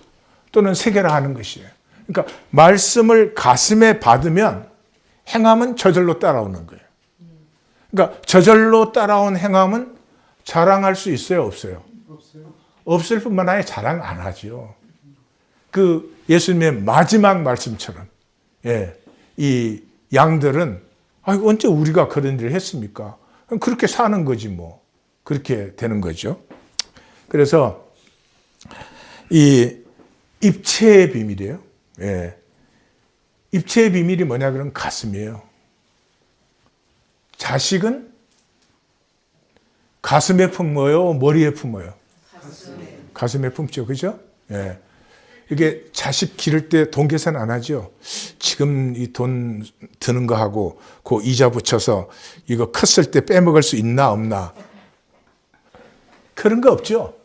또는 새겨라 하는 것이에요. 그러니까 말씀을 가슴에 받으면 행함은 저절로 따라오는 거예요. 그러니까 저절로 따라온 행함은 자랑할 수 있어요, 없어요? 없을 뿐만 아니라 자랑 안 하죠. 그 예수님의 마지막 말씀처럼 이 양들은 언제 우리가 그런 일을 했습니까? 그렇게 사는 거지 뭐. 그렇게 되는 거죠. 그래서 이 입체의 비밀이에요. 입체의 비밀이 뭐냐 그러면 가슴이에요. 자식은 가슴에 품어요, 머리에 품어요? 가슴에 품죠. 그죠? 이게 자식 기를 때 돈 계산 안 하죠. 지금 이 돈 드는 거 하고 그 이자 붙여서 이거 컸을 때 빼먹을 수 있나 없나. 그런 거 없죠.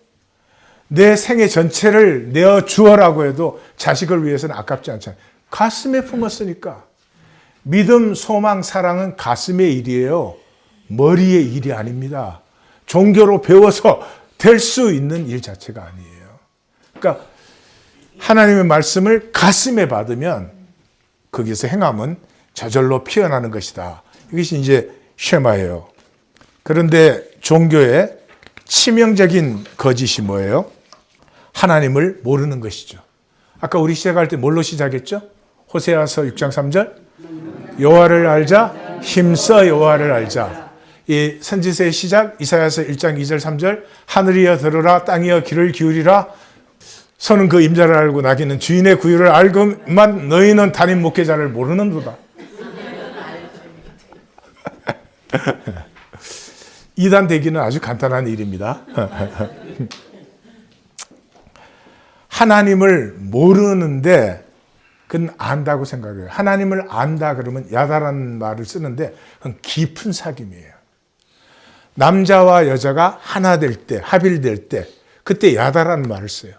내 생애 전체를 내어 주어라고 해도 자식을 위해서는 아깝지 않잖아요. 가슴에 품었으니까. 믿음, 소망, 사랑은 가슴의 일이에요. 머리의 일이 아닙니다. 종교로 배워서 될 수 있는 일 자체가 아니에요. 그러니까 하나님의 말씀을 가슴에 받으면 거기서 행함은 저절로 피어나는 것이다. 이것이 이제 쉐마예요. 그런데 종교의 치명적인 거짓이 뭐예요? 하나님을 모르는 것이죠. 아까 우리 시작할 때 뭘로 시작했죠? 호세아서 6장 3절 여호와를 알자, 힘써 여호와를 알자. 이 선지서의 시작 이사야서 1장 2절 3절 하늘이여 들으라 땅이여 귀를 기울이라 선은 그 임자를 알고 나귀는 주인의 구유를 알고만 너희는 담임 목회자를 모르는도다. 이단 되기는 아주 간단한 일입니다. 하나님을 모르는데 그건 안다고 생각해요. 하나님을 안다 그러면 야다라는 말을 쓰는데 그건 깊은 사귐이에요. 남자와 여자가 하나 될 때, 합일될 때 그때 야다라는 말을 써요.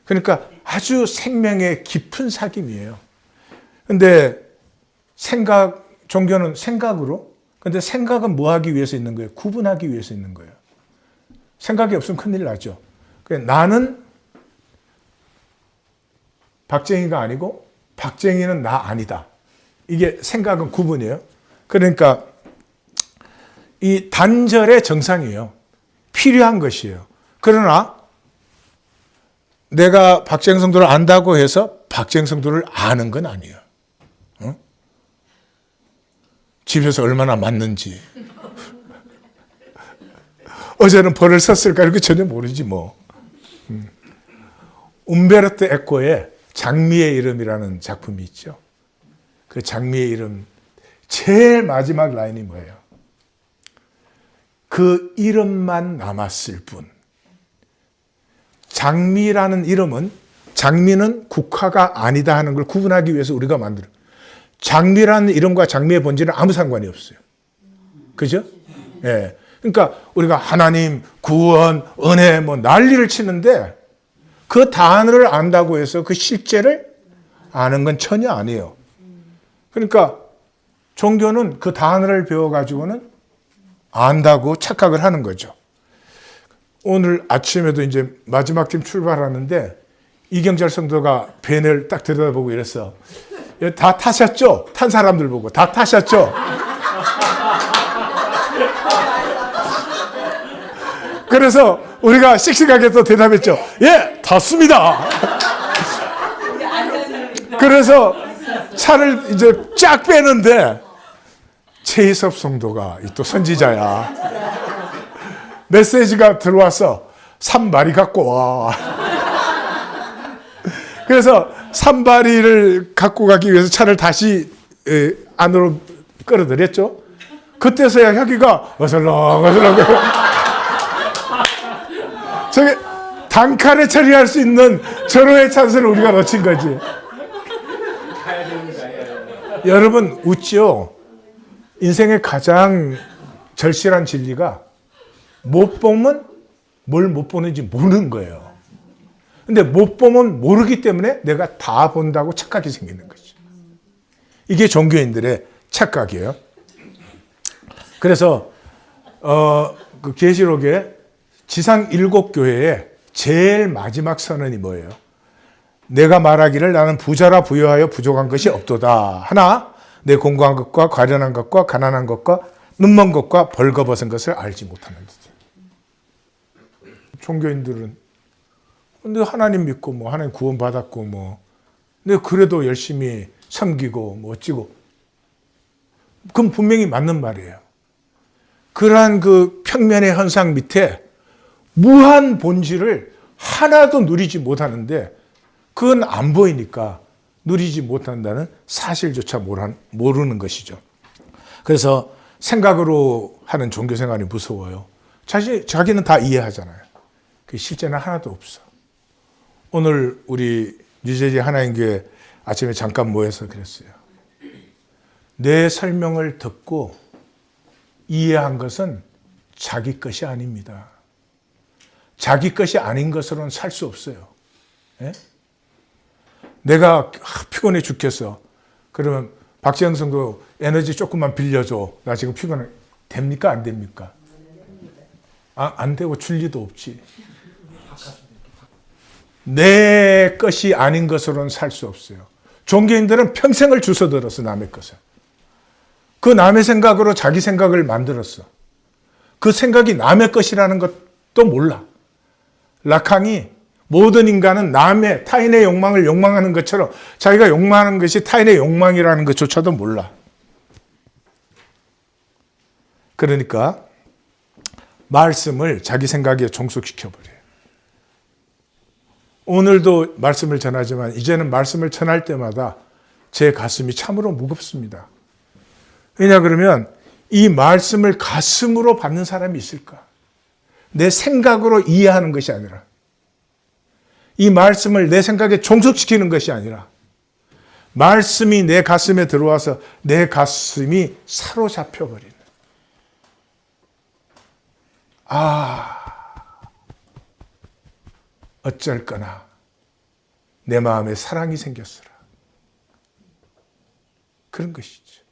그러니까 아주 생명의 깊은 사귐이에요. 그런데 종교는 생각으로, 근데 생각은 뭐 하기 위해서 있는 거예요? 구분하기 위해서 있는 거예요. 생각이 없으면 큰일 나죠. 나는 박정희가 아니고 박정희는 나 아니다. 이게 생각은 구분이에요. 그러니까 이 단절의 정상이에요. 필요한 것이에요. 그러나 내가 박정희 성도를 안다고 해서 박정희 성도를 아는 건 아니에요. 집에서 얼마나 맞는지. 어제는 벌을 썼을까 이렇게 전혀 모르지 뭐. 움베르토 에코의 장미의 이름이라는 작품이 있죠. 그 장미의 이름 제일 마지막 라인이 뭐예요? 그 이름만 남았을 뿐. 장미라는 이름은, 장미는 국화가 아니다 하는 걸 구분하기 위해서 우리가 만들어. 장미라는 이름과 장미의 본질은 아무 상관이 없어요. 그죠? 예. 그러니까 우리가 하나님, 구원, 은혜 뭐 난리를 치는데 그 단어를 안다고 해서 그 실제를 아는 건 전혀 아니에요. 그러니까 종교는 그 단어를 배워가지고는 안다고 착각을 하는 거죠. 오늘 아침에도 이제 마지막 팀 출발하는데 이경철 성도가 벤을 딱 들여다보고 이랬어. 다 타셨죠? 탄 사람들 보고 다 타셨죠? 그래서 우리가 씩씩하게 또 대답했죠. 예, 탔습니다. 그래서 차를 이제 쫙 빼는데 최희섭 성도가 또 선지자야. 메시지가 들어와서 산발이 갖고 와. 그래서 산발이를 갖고 가기 위해서 차를 다시 안으로 끌어들였죠. 그때서야 혁이가 어슬렁어슬렁 저게 단칼에 처리할 수 있는 절호의 찬스를 우리가 놓친 거지. 여러분 웃죠? 인생의 가장 절실한 진리가 못 보면 뭘 못 보는지 모르는 거예요. 근데 못 보면 모르기 때문에 내가 다 본다고 착각이 생기는 거죠. 이게 종교인들의 착각이에요. 그래서 그 계시록에 지상 7교회의 제일 마지막 선언이 뭐예요? 내가 말하기를 나는 부자라 부여하여 부족한 것이 없도다. 하나 내 공고한 것과 과련한 것과 가난한 것과 눈먼 것과 벌거벗은 것을 알지 못하는다. 종교인들은 근데 하나님 믿고 뭐 하나님 구원 받았고 뭐 근데 그래도 열심히 섬기고 뭐 어찌고 그건 분명히 맞는 말이에요. 그러한 그 평면의 현상 밑에 무한 본질을 하나도 누리지 못하는데 그건 안 보이니까 누리지 못한다는 사실조차 모르는 것이죠. 그래서 생각으로 하는 종교 생활이 무서워요. 자기는 다 이해하잖아요. 그 실제는 하나도 없어. 오늘 우리 뉴저지 하나님교회 아침에 잠깐 모여서 그랬어요. 내 설명을 듣고 이해한 것은 자기 것이 아닙니다. 자기 것이 아닌 것으로는 살 수 없어요. 예? 내가 피곤해 죽겠어. 그러면 박지영 성도 에너지 조금만 빌려줘. 나 지금 피곤해. 됩니까? 안 됩니까? 안 되고 줄 리도 없지. 내 것이 아닌 것으로는 살 수 없어요. 종교인들은 평생을 주워들었어. 남의 것을. 그 남의 생각으로 자기 생각을 만들었어. 그 생각이 남의 것이라는 것도 몰라. 라캉이 모든 인간은 남의 타인의 욕망을 욕망하는 것처럼 자기가 욕망하는 것이 타인의 욕망이라는 것조차도 몰라. 그러니까 말씀을 자기 생각에 종속시켜버려요. 오늘도 말씀을 전하지만 이제는 말씀을 전할 때마다 제 가슴이 참으로 무겁습니다. 왜냐 그러면 이 말씀을 가슴으로 받는 사람이 있을까? 내 생각으로 이해하는 것이 아니라 이 말씀을 내 생각에 종속시키는 것이 아니라 말씀이 내 가슴에 들어와서 내 가슴이 사로잡혀버리는. 어쩔 거나 내 마음에 사랑이 생겼으라. 그런 것이죠.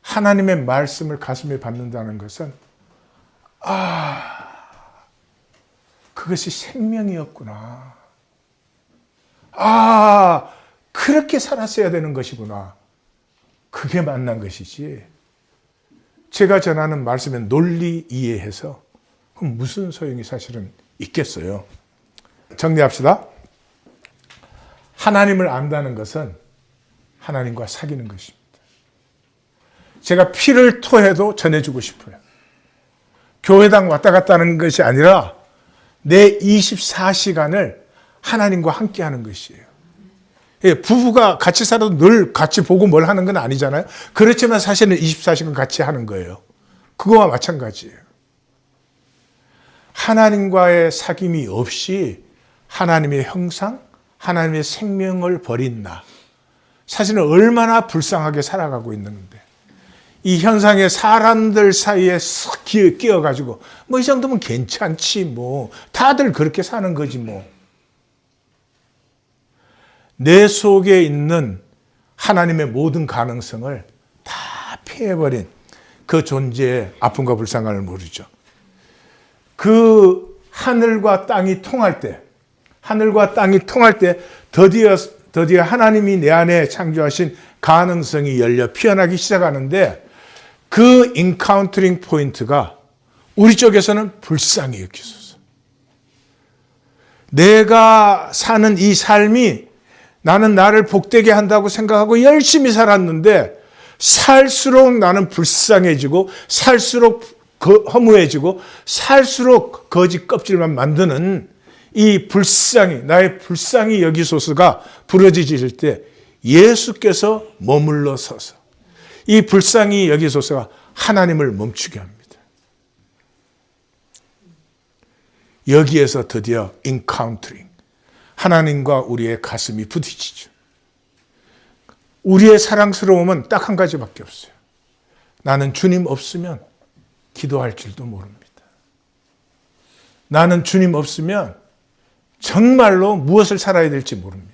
하나님의 말씀을 가슴에 받는다는 것은 그것이 생명이었구나. 그렇게 살았어야 되는 것이구나. 그게 만난 것이지. 제가 전하는 말씀에 논리 이해해서 그럼 무슨 소용이 사실은 있겠어요. 정리합시다. 하나님을 안다는 것은 하나님과 사귀는 것입니다. 제가 피를 토해도 전해주고 싶어요. 교회당 왔다 갔다 하는 것이 아니라 내 24시간을 하나님과 함께 하는 것이에요. 예, 부부가 같이 살아도 늘 같이 보고 뭘 하는 건 아니잖아요. 그렇지만 사실은 24시간 같이 하는 거예요. 그거와 마찬가지예요. 하나님과의 사귐이 없이 하나님의 형상, 하나님의 생명을 버린 나. 사실은 얼마나 불쌍하게 살아가고 있는 건데. 이 현상에 사람들 사이에 쓱 끼어가지고 뭐 이 정도면 괜찮지 뭐. 다들 그렇게 사는 거지 뭐. 내 속에 있는 하나님의 모든 가능성을 다 피해버린 그 존재의 아픔과 불쌍함을 모르죠. 그 하늘과 땅이 통할 때, 드디어 하나님이 내 안에 창조하신 가능성이 열려 피어나기 시작하는데 그 인카운터링 포인트가 우리 쪽에서는 불쌍히 여기소서. 내가 사는 이 삶이 나는 나를 복되게 한다고 생각하고 열심히 살았는데 살수록 나는 불쌍해지고 살수록 허무해지고 살수록 거짓 껍질만 만드는 이 나의 불쌍히 여기소서가 부러지질 때 예수께서 머물러 서서 이 불쌍히 여기소서가 하나님을 멈추게 합니다. 여기에서 드디어 인카운터링, 하나님과 우리의 가슴이 부딪히죠. 우리의 사랑스러움은 딱 한 가지밖에 없어요. 나는 주님 없으면 기도할 줄도 모릅니다. 나는 주님 없으면 정말로 무엇을 살아야 될지 모릅니다.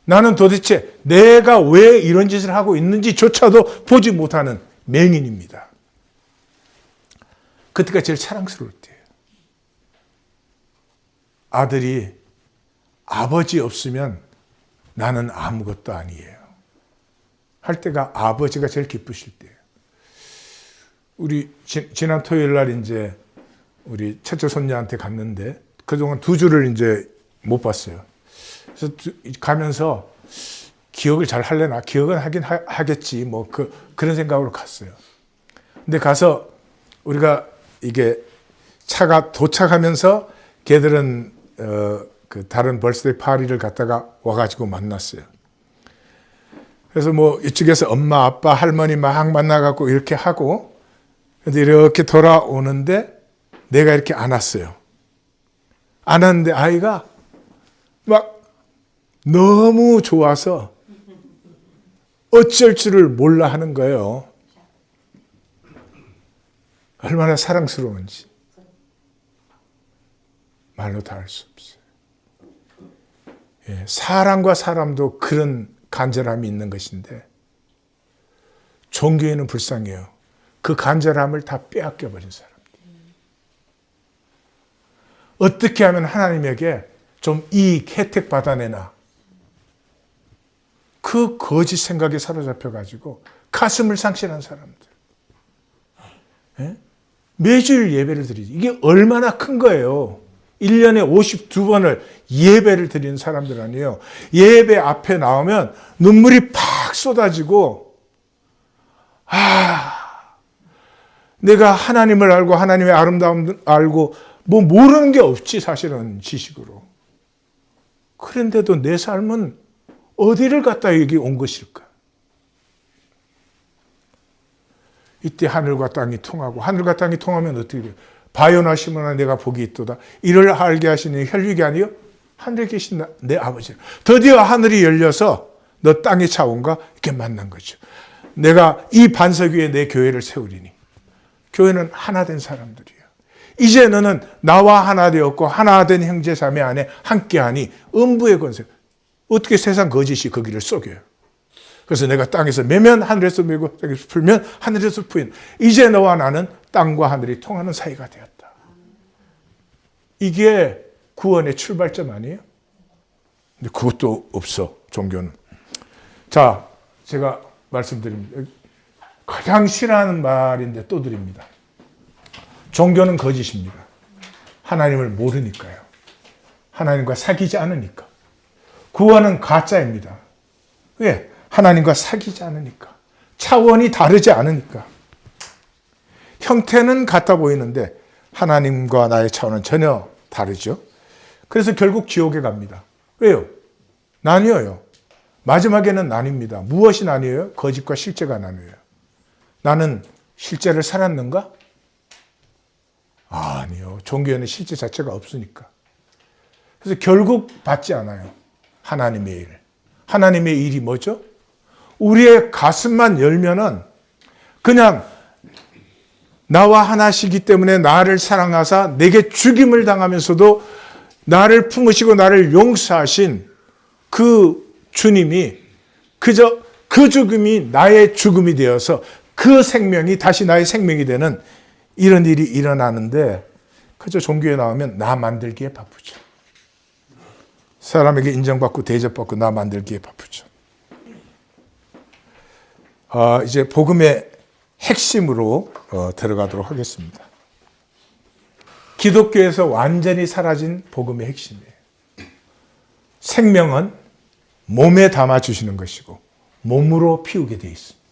나는 도대체 내가 왜 이런 짓을 하고 있는지조차도 보지 못하는 맹인입니다. 그때가 제일 사랑스러울 때예요. 아들이 아버지 없으면 나는 아무것도 아니에요. 할 때가 아버지가 제일 기쁘실 때예요. 우리 지난 토요일 날 이제 우리 첫째 손녀한테 갔는데 그동안 2주를 이제 못 봤어요. 그래서 가면서 기억을 잘 할래나? 기억은 하긴 하겠지. 뭐 그런 생각으로 갔어요. 근데 가서 우리가 이게 차가 도착하면서 걔들은 그 다른 벌스데이 파티를 갔다가 와가지고 만났어요. 그래서 뭐 이쪽에서 엄마, 아빠, 할머니 막 만나갖고 이렇게 하고 근데 이렇게 돌아오는데 내가 이렇게 안았어요. 안았는데 아이가 막 너무 좋아서 어쩔 줄을 몰라 하는 거예요. 얼마나 사랑스러운지 말로 다 할 수 없어요. 예, 사람과 사람도 그런 간절함이 있는 것인데 종교에는 불쌍해요. 그 간절함을 다 빼앗겨버린 사람들. 어떻게 하면 하나님에게 좀 이익, 혜택 받아내나. 그 거짓 생각에 사로잡혀가지고 가슴을 상실한 사람들. 예? 매주일 예배를 드리지. 이게 얼마나 큰 거예요. 1년에 52번을 예배를 드리는 사람들 아니에요. 예배 앞에 나오면 눈물이 팍 쏟아지고 내가 하나님을 알고 하나님의 아름다움을 알고 뭐 모르는 게 없지 사실은 지식으로. 그런데도 내 삶은 어디를 갖다 여기 온 것일까? 이때 하늘과 땅이 통하고 하늘과 땅이 통하면 어떻게 돼요? 바요나 시모나 내가 복이 있도다. 이를 알게 하시는 혈육이 아니요 하늘에 계신 내 아버지. 드디어 하늘이 열려서 너 땅의 차원과 이렇게 만난 거죠. 내가 이 반석 위에 내 교회를 세우리니. 교회는 하나 된 사람들이에요. 이제 너는 나와 하나 되었고 하나 된 형제 자매 안에 함께하니 음부의 권세. 어떻게 세상 거짓이 거기를 속여요. 그래서 내가 땅에서 매면 하늘에서 매고 땅에서 풀면 하늘에서 풀인. 이제 너와 나는 땅과 하늘이 통하는 사이가 되었다. 이게 구원의 출발점 아니에요? 근데 그것도 없어, 종교는. 자, 제가 말씀드립니다. 가장 싫어하는 말인데 또 드립니다. 종교는 거짓입니다. 하나님을 모르니까요. 하나님과 사귀지 않으니까. 구원은 가짜입니다. 왜? 하나님과 사귀지 않으니까. 차원이 다르지 않으니까. 형태는 같아 보이는데 하나님과 나의 차원은 전혀 다르죠. 그래서 결국 지옥에 갑니다. 왜요? 나뉘어요. 마지막에는 나뉩니다. 무엇이 나뉘어요? 거짓과 실제가 나뉘어요. 나는 실제를 살았는가? 아니요. 종교에는 실제 자체가 없으니까. 그래서 결국 받지 않아요. 하나님의 일. 하나님의 일이 뭐죠? 우리의 가슴만 열면은 그냥 나와 하나시기 때문에 나를 사랑하사 내게 죽임을 당하면서도 나를 품으시고 나를 용서하신 그 주님이 그저 그 죽음이 나의 죽음이 되어서 그 생명이 다시 나의 생명이 되는 이런 일이 일어나는데 그저 종교에 나오면 나 만들기에 바쁘죠. 사람에게 인정받고 대접받고 나 만들기에 바쁘죠. 이제 복음의 핵심으로 들어가도록 하겠습니다. 기독교에서 완전히 사라진 복음의 핵심이에요. 생명은 몸에 담아주시는 것이고 몸으로 피우게 되어 있습니다.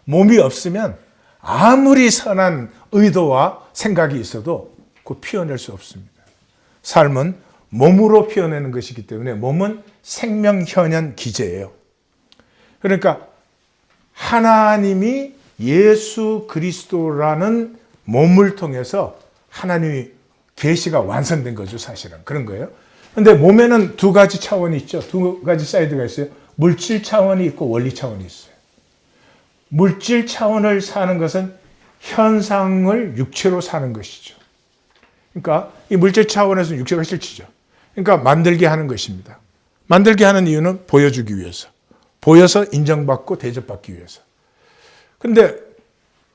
몸이 없으면 아무리 선한 의도와 생각이 있어도 그 피워낼 수 없습니다. 삶은 몸으로 피워내는 것이기 때문에 몸은 생명현현 기제예요. 그러니까 하나님이 예수 그리스도라는 몸을 통해서 하나님이 계시가 완성된 거죠, 사실은. 그런 거예요. 그런데 몸에는 두 가지 차원이 있죠. 두 가지 사이드가 있어요. 물질 차원이 있고 원리 차원이 있어요. 물질 차원을 사는 것은 현상을 육체로 사는 것이죠. 그러니까 이 물질 차원에서는 육체가 실체죠. 그러니까 만들게 하는 것입니다. 만들게 하는 이유는 보여주기 위해서. 보여서 인정받고 대접받기 위해서. 근데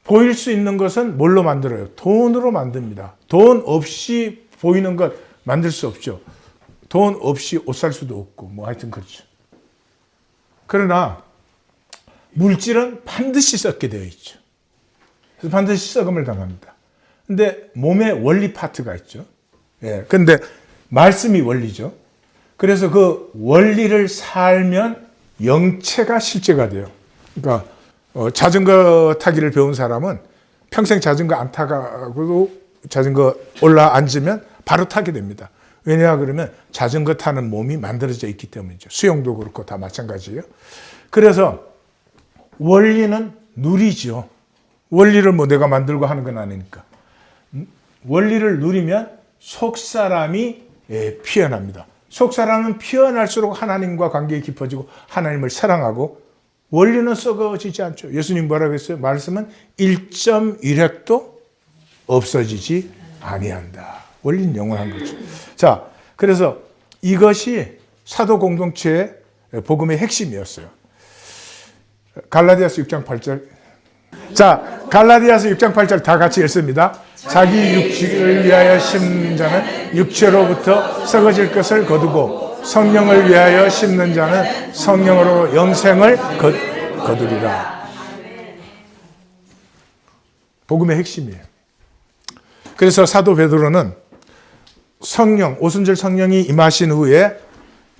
보일 수 있는 것은 뭘로 만들어요? 돈으로 만듭니다. 돈 없이 보이는 것 만들 수 없죠. 돈 없이 옷 살 수도 없고 뭐 하여튼 그렇죠. 그러나 물질은 반드시 썩게 되어 있죠. 그래서 반드시 썩음을 당합니다. 근데 몸에 원리 파트가 있죠. 예. 근데 말씀이 원리죠. 그래서 그 원리를 살면 영체가 실제가 돼요. 그러니까 자전거 타기를 배운 사람은 평생 자전거 안 타가고도 자전거 올라 앉으면 바로 타게 됩니다. 왜냐 그러면 자전거 타는 몸이 만들어져 있기 때문이죠. 수영도 그렇고 다 마찬가지예요. 그래서 원리는 누리죠. 원리를 뭐 내가 만들고 하는 건 아니니까. 원리를 누리면 속사람이 피어납니다. 속사람은 피어날수록 하나님과 관계가 깊어지고 하나님을 사랑하고 원리는 썩어지지 않죠. 예수님 뭐라고 했어요? 말씀은 1.1획도 없어지지 아니한다. 원리는 영원한 거죠. 자, 그래서 이것이 사도 공동체의 복음의 핵심이었어요. 갈라디아서 6장 8절. 자, 갈라디아서 6장 8절 다 같이 읽습니다. 자기 육체를 위하여 심는 자는 육체로부터 썩어질 것을 거두고 성령을 위하여 심는 자는 성령으로 영생을 거두리라. 복음의 핵심이에요. 그래서 사도 베드로는 성령, 오순절 성령이 임하신 후에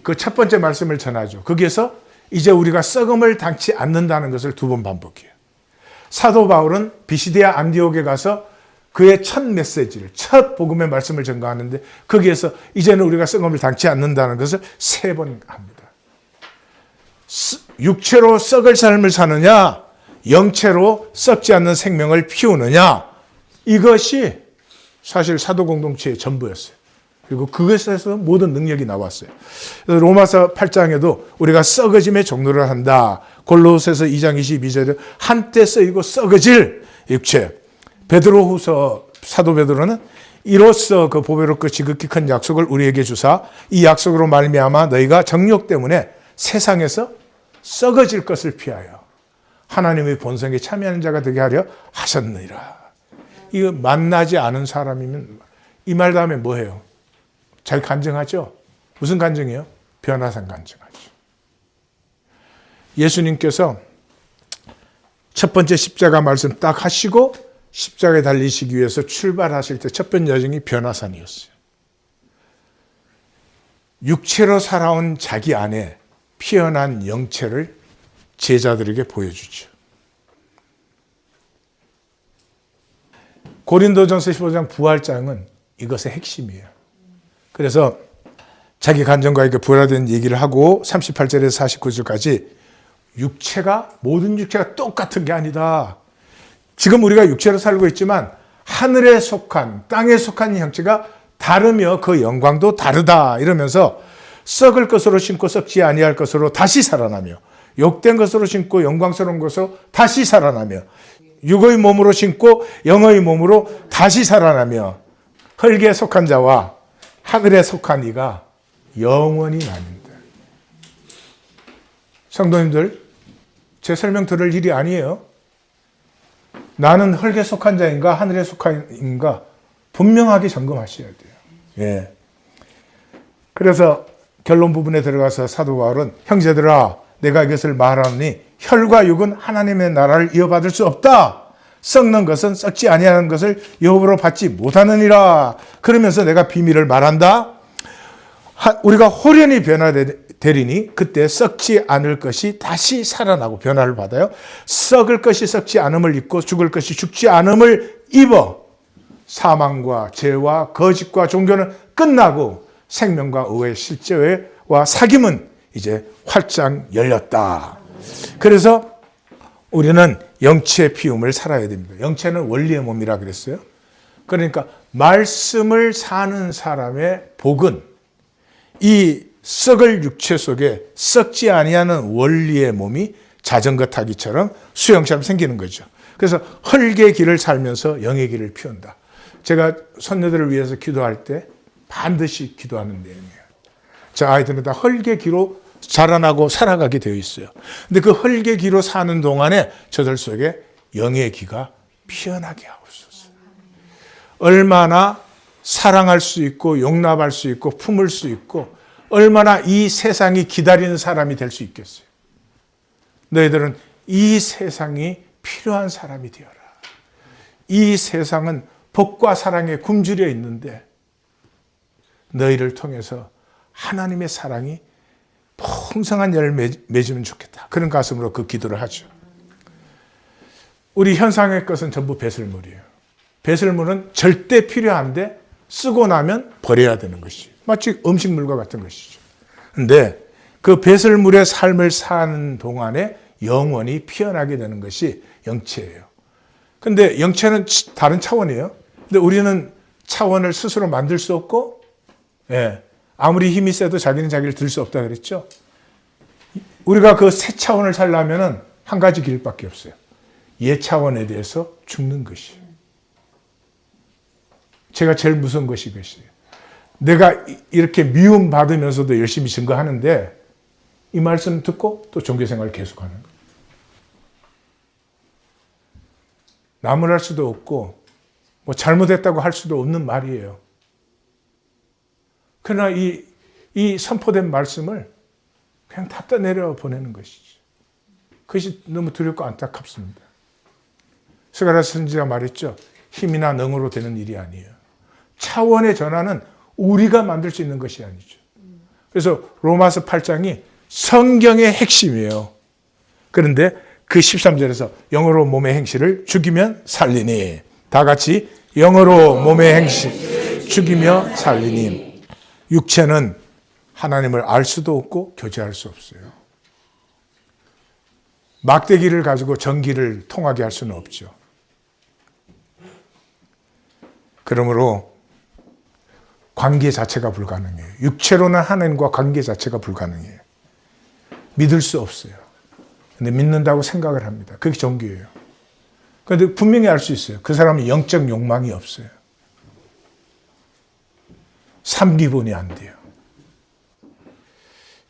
그 첫 번째 말씀을 전하죠. 거기에서 이제 우리가 썩음을 당치 않는다는 것을 두 번 반복해요. 사도 바울은 비시디아 안디옥에 가서 그의 첫 메시지를, 첫 복음의 말씀을 전가하는데 거기에서 이제는 우리가 썩음을 당치 않는다는 것을 3번 합니다. 육체로 썩을 삶을 사느냐, 영체로 썩지 않는 생명을 피우느냐, 이것이 사실 사도 공동체의 전부였어요. 그리고 그것에서 모든 능력이 나왔어요. 그래서 로마서 8장에도 우리가 썩어짐의 종로를 한다. 골로새서 2장 22절에 한때 쓰이고 썩어질 육체. 베드로후서 사도 베드로는 이로써 그 보배롭고 지극히 큰 약속을 우리에게 주사 이 약속으로 말미암아 너희가 정욕 때문에 세상에서 썩어질 것을 피하여 하나님의 본성에 참여하는 자가 되게 하려 하셨느니라. 이거 만나지 않은 사람이면 이 말 다음에 뭐 해요? 잘 간증하죠? 무슨 간증이에요? 변화산 간증하죠. 예수님께서 첫 번째 십자가 말씀 딱 하시고 십자가에 달리시기 위해서 출발하실 때 첫 번째 여정이 변화산이었어요. 육체로 살아온 자기 안에 피어난 영체를 제자들에게 보여주죠. 고린도전서 15장 부활장은 이것의 핵심이에요. 그래서 자기 간증과 이렇게 부활된 얘기를 하고 38절에서 49절까지 모든 육체가 똑같은 게 아니다. 지금 우리가 육체로 살고 있지만 하늘에 속한, 땅에 속한 형체가 다르며 그 영광도 다르다. 이러면서 썩을 것으로 심고 썩지 아니할 것으로 다시 살아나며, 욕된 것으로 심고 영광스러운 것으로 다시 살아나며, 육의 몸으로 심고 영의 몸으로 다시 살아나며, 흙에 속한 자와 하늘에 속한 이가 영원히 나뉜다. 성도님들, 제 설명 들을 일이 아니에요. 나는 흙에 속한 자인가 하늘에 속한 자인가 분명하게 점검하셔야 돼요. 예. 그래서 결론 부분에 들어가서 사도 바울은 형제들아 내가 이것을 말하노니 혈과 육은 하나님의 나라를 이어받을 수 없다. 썩는 것은 썩지 아니하는 것을 여호와로 받지 못하느니라. 그러면서 내가 비밀을 말한다. 우리가 홀연히 변화되리니 그때 썩지 않을 것이 다시 살아나고 변화를 받아요. 썩을 것이 썩지 않음을 입고 죽을 것이 죽지 않음을 입어 사망과 죄와 거짓과 종교는 끝나고 생명과 의의 실제와 사귐은 이제 활짝 열렸다. 그래서 우리는 영체의 피움을 살아야 됩니다. 영체는 원리의 몸이라 그랬어요. 그러니까 말씀을 사는 사람의 복은 이 썩을 육체 속에 썩지 아니하는 원리의 몸이 자전거 타기처럼 수영처럼 생기는 거죠. 그래서 흙의 길을 살면서 영의 길을 피운다. 제가 손녀들을 위해서 기도할 때 반드시 기도하는 내용이에요. 저 아이들은 다 흙의 길로 자라나고 살아가게 되어 있어요. 근데 그 흙의 길로 사는 동안에 저들 속에 영의 기가 피어나게 하옵소서. 얼마나 사랑할 수 있고 용납할 수 있고 품을 수 있고 얼마나 이 세상이 기다리는 사람이 될 수 있겠어요. 너희들은 이 세상이 필요한 사람이 되어라. 이 세상은 복과 사랑에 굶주려 있는데 너희를 통해서 하나님의 사랑이 풍성한 열을 맺으면 좋겠다. 그런 가슴으로 그 기도를 하죠. 우리 현상의 것은 전부 배설물이에요. 배설물은 절대 필요한데 쓰고 나면 버려야 되는 것이에요. 마치 음식물과 같은 것이죠. 그런데 그 배설물의 삶을 사는 동안에 영원히 피어나게 되는 것이 영체예요. 그런데 영체는 다른 차원이에요. 근데 우리는 차원을 스스로 만들 수 없고, 예, 아무리 힘이 세도 자기는 자기를 들 수 없다 그랬죠. 우리가 그 새 차원을 살려면 한 가지 길밖에 없어요. 옛 차원에 대해서 죽는 것이에요. 제가 제일 무서운 것이 이것이에요. 내가 이렇게 미움받으면서도 열심히 증거하는데 이 말씀 듣고 또 종교생활을 계속하는 거예요. 나무랄 수도 없고 뭐 잘못했다고 할 수도 없는 말이에요. 그러나 이 선포된 말씀을 그냥 다 떠내려 보내는 것이죠. 그것이 너무 두렵고 안타깝습니다. 스가랴 선지자가 말했죠. 힘이나 능으로 되는 일이 아니에요. 차원의 전환은 우리가 만들 수 있는 것이 아니죠. 그래서 로마서 8장이 성경의 핵심이에요. 그런데 그 13절에서 영으로 몸의 행실을 죽이면 살리니, 다 같이 영으로 몸의 행실 죽이며 살리니. 육체는 하나님을 알 수도 없고 교제할 수 없어요. 막대기를 가지고 전기를 통하게 할 수는 없죠. 그러므로 관계 자체가 불가능해요. 육체로는 하나님과 관계 자체가 불가능해요. 믿을 수 없어요. 근데 믿는다고 생각을 합니다. 그게 종교예요. 그런데 분명히 알 수 있어요. 그 사람은 영적 욕망이 없어요. 삼기본이 안 돼요.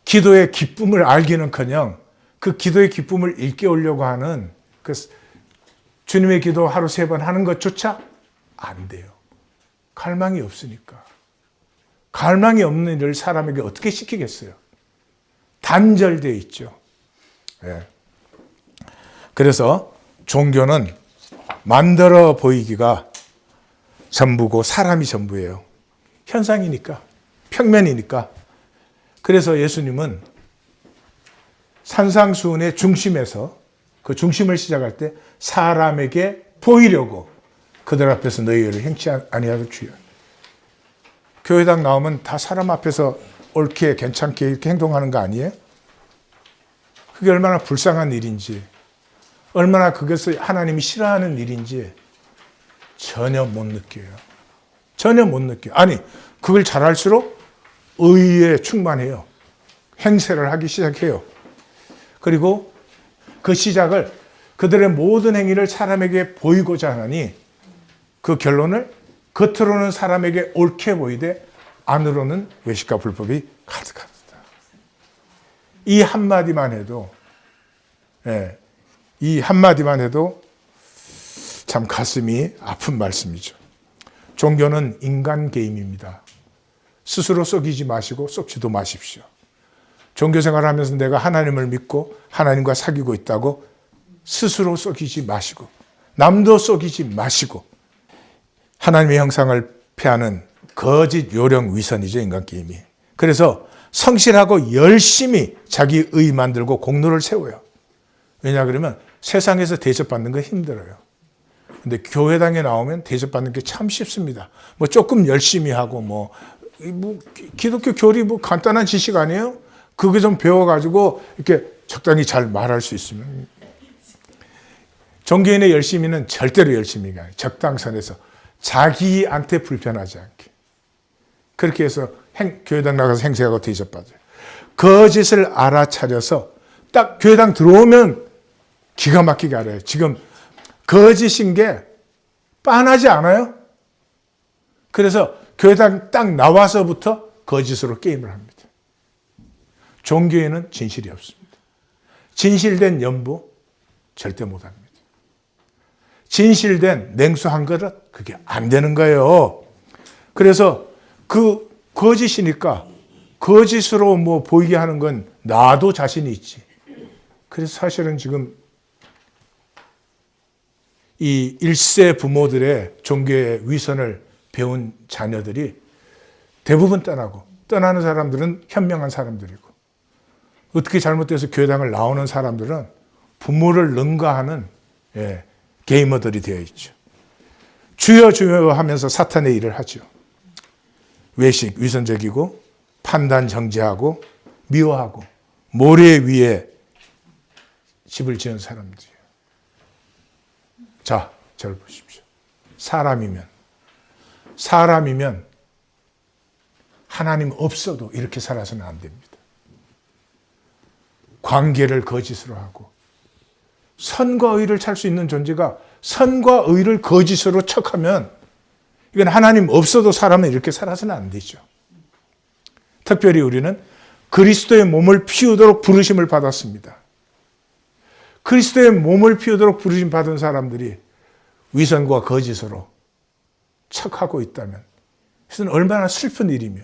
기도의 기쁨을 알기는커녕 그 기도의 기쁨을 일깨우려고 하는 그 주님의 기도 하루 3번 하는 것조차 안 돼요. 갈망이 없으니까. 갈망이 없는 일을 사람에게 어떻게 시키겠어요? 단절되어 있죠. 네. 그래서 종교는 만들어 보이기가 전부고 사람이 전부예요. 현상이니까, 평면이니까. 그래서 예수님은 산상수훈의 중심에서 그 중심을 시작할 때 사람에게 보이려고 그들 앞에서 너희 일을 행치 아니하도 주여. 교회당 나오면 다 사람 앞에서 옳게 괜찮게 이렇게 행동하는 거 아니에요? 그게 얼마나 불쌍한 일인지, 얼마나 그것을 하나님이 싫어하는 일인지 전혀 못 느껴요. 전혀 못 느껴요. 아니, 그걸 잘할수록 의에 충만해요. 행세를 하기 시작해요. 그리고 그 시작을 그들의 모든 행위를 사람에게 보이고자 하니 그 결론을 겉으로는 사람에게 옳게 보이되 안으로는 외식과 불법이 가득하다. 이 한마디만 해도, 이 한마디만 해도 참 가슴이 아픈 말씀이죠. 종교는 인간 게임입니다. 스스로 속이지 마시고 속지도 마십시오. 종교 생활하면서 내가 하나님을 믿고 하나님과 사귀고 있다고 스스로 속이지 마시고 남도 속이지 마시고 하나님의 형상을 폐하는 거짓 요령 위선이죠, 인간 게임이. 그래서 성실하고 열심히 자기 의 만들고 공로를 세워요. 왜냐 그러면 세상에서 대접받는 거 힘들어요. 근데 교회당에 나오면 대접받는 게 참 쉽습니다. 뭐 조금 열심히 하고 뭐 기독교 교리 뭐 간단한 지식 아니에요? 그거 좀 배워가지고 이렇게 적당히 잘 말할 수 있으면. 종교인의 열심히는 절대로 열심히가 아니에요. 적당선에서 자기한테 불편하지 않게. 그렇게 해서 교회당 나가서 행세하고 대접받아요. 거짓을 알아차려서 딱 교회당 들어오면 기가 막히게 알아요. 지금 거짓인 게 빤하지 않아요? 그래서 교회당 딱 나와서부터 거짓으로 게임을 합니다. 종교에는 진실이 없습니다. 진실된 연부 절대 못합니다. 진실된 냉수 한 그릇 그게 안 되는 거예요. 그래서 그 거짓이니까 거짓으로 뭐 보이게 하는 건 나도 자신이 있지. 그래서 사실은 지금 이 1세 부모들의 종교의 위선을 배운 자녀들이 대부분 떠나고 떠나는 사람들은 현명한 사람들이고 어떻게 잘못돼서 교회당을 나오는 사람들은 부모를 능가하는 게이머들이 되어 있죠. 주여 주여 하면서 사탄의 일을 하죠. 외식, 위선적이고 판단 정죄하고 미워하고 모래 위에 집을 지은 사람들이에요. 자, 저를 보십시오. 사람이면 하나님 없어도 이렇게 살아서는 안 됩니다. 관계를 거짓으로 하고 선과 의를 찾을 수 있는 존재가 선과 의를 거짓으로 척하면 이건 하나님 없어도 사람은 이렇게 살아서는 안 되죠. 특별히 우리는 그리스도의 몸을 피우도록 부르심을 받았습니다. 그리스도의 몸을 피우도록 부르심 받은 사람들이 위선과 거짓으로 척하고 있다면 그것은 얼마나 슬픈 일이며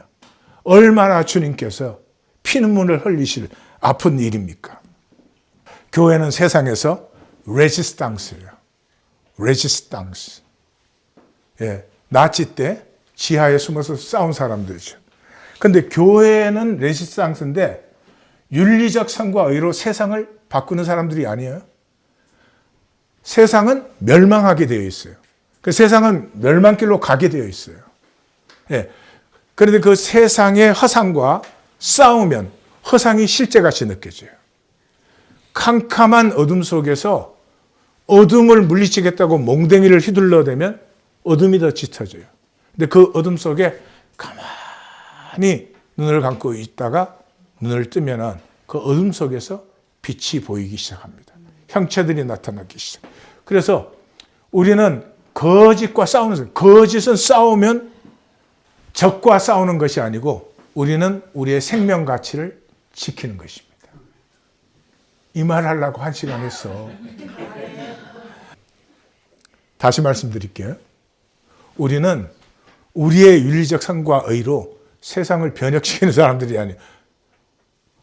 얼마나 주님께서 피눈물을 흘리실 아픈 일입니까? 교회는 세상에서 레지스탕스예요. 레지스탕스. 나치 때 지하에 숨어서 싸운 사람들이죠. 그런데 교회는 레지스탕스인데 윤리적 선과 의로 세상을 바꾸는 사람들이 아니에요. 세상은 멸망하게 되어 있어요. 그 세상은 멸망길로 가게 되어 있어요. 그런데 그 세상의 허상과 싸우면 허상이 실제같이 느껴져요. 캄캄한 어둠 속에서 어둠을 물리치겠다고 몽댕이를 휘둘러대면 어둠이 더 짙어져요. 근데 그 어둠 속에 가만히 눈을 감고 있다가 눈을 뜨면은 그 어둠 속에서 빛이 보이기 시작합니다. 형체들이 나타나기 시작. 그래서 우리는 거짓과 싸우는 거예요. 거짓은 싸우면 적과 싸우는 것이 아니고 우리는 우리의 생명 가치를 지키는 것입니다. 이 말 하려고 1시간 했어. 다시 말씀드릴게요. 우리는 우리의 윤리적 선과 의로 세상을 변혁시키는 사람들이 아니에요.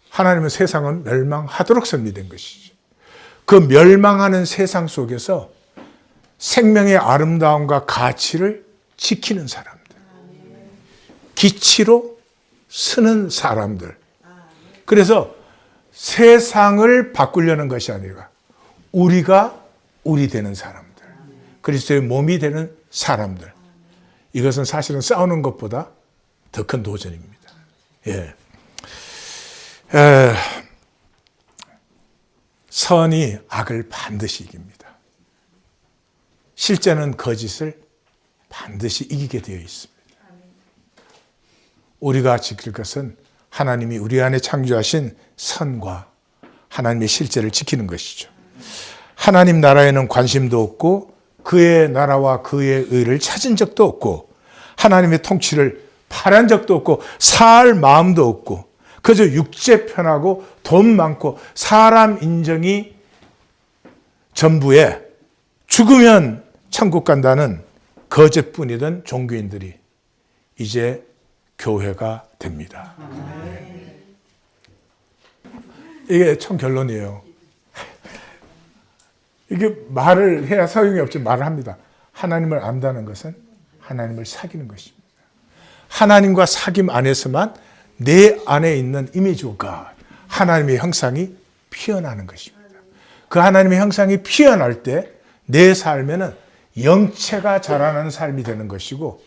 하나님은 세상은 멸망하도록 섭리된 것이죠. 그 멸망하는 세상 속에서 생명의 아름다움과 가치를 지키는 사람들. 기치로 쓰는 사람들. 그래서 세상을 바꾸려는 것이 아니라 우리가 우리 되는 사람들. 그리스도의 몸이 되는 사람들. 이것은 사실은 싸우는 것보다 더 큰 도전입니다. 예. 선이 악을 반드시 이깁니다. 실제는 거짓을 반드시 이기게 되어 있습니다. 우리가 지킬 것은 하나님이 우리 안에 창조하신 선과 하나님의 실제를 지키는 것이죠. 하나님 나라에는 관심도 없고 그의 나라와 그의 의를 찾은 적도 없고 하나님의 통치를 바란 적도 없고 살 마음도 없고 그저 육체 편하고 돈 많고 사람 인정이 전부에 죽으면 천국 간다는 거짓뿐이던 종교인들이 이제 교회가 됩니다. 네. 이게 참 결론이에요. 이게 말을 해야 소용이 없지 말을 합니다. 하나님을 안다는 것은 하나님을 사귀는 것입니다. 하나님과 사귐 안에서만 내 안에 있는 이미지 오브 갓, 하나님의 형상이 피어나는 것입니다. 그 하나님의 형상이 피어날 때 내 삶에는 영체가 자라나는 삶이 되는 것이고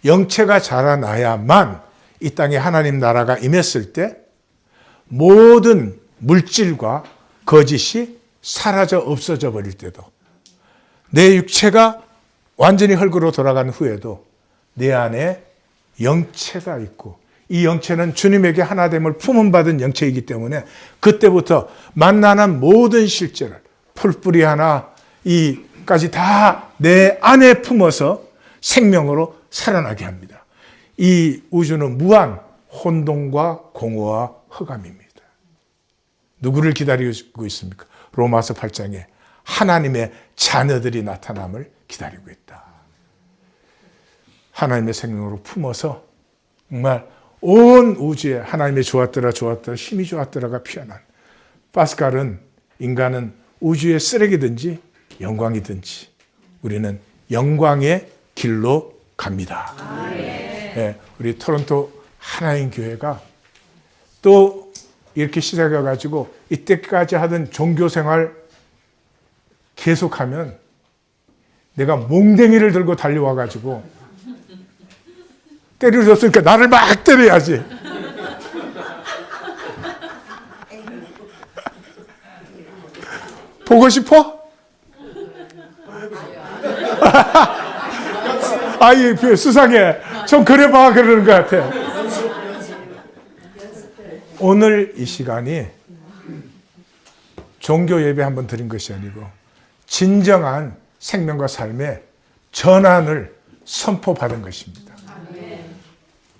영체가 자라나야만 이 땅에 하나님 나라가 임했을 때 모든 물질과 거짓이 사라져 없어져 버릴 때도 내 육체가 완전히 흙으로 돌아간 후에도 내 안에 영체가 있고 이 영체는 주님에게 하나됨을 품은받은 영체이기 때문에 그때부터 만나는 모든 실제를 풀뿌리 하나 이까지 다 내 안에 품어서 생명으로 살아나게 합니다. 이 우주는 무한 혼돈과 공허와 흑암입니다. 누구를 기다리고 있습니까? 로마서 8장에 하나님의 자녀들이 나타남을 기다리고 있다. 하나님의 생명으로 품어서 정말 온 우주에 하나님의 좋았더라 힘이 좋았더라가 피어난 파스칼은 인간은 우주의 쓰레기든지 영광이든지 우리는 영광의 길로 갑니다. 네, 우리 토론토 하나인 교회가 또 이렇게 시작해가지고 이때까지 하던 종교생활 계속하면 내가 몽댕이를 들고 달려와가지고 때릴 수 없으니까 나를 막 때려야지. 보고 싶어? 아이 수상해. 좀 그래봐 그러는 것 같아. 오늘 이 시간이 종교 예배 한번 드린 것이 아니고 진정한 생명과 삶의 전환을 선포받은 것입니다.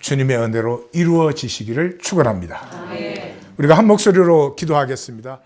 주님의 은혜로 이루어지시기를 축원합니다. 우리가 한 목소리로 기도하겠습니다.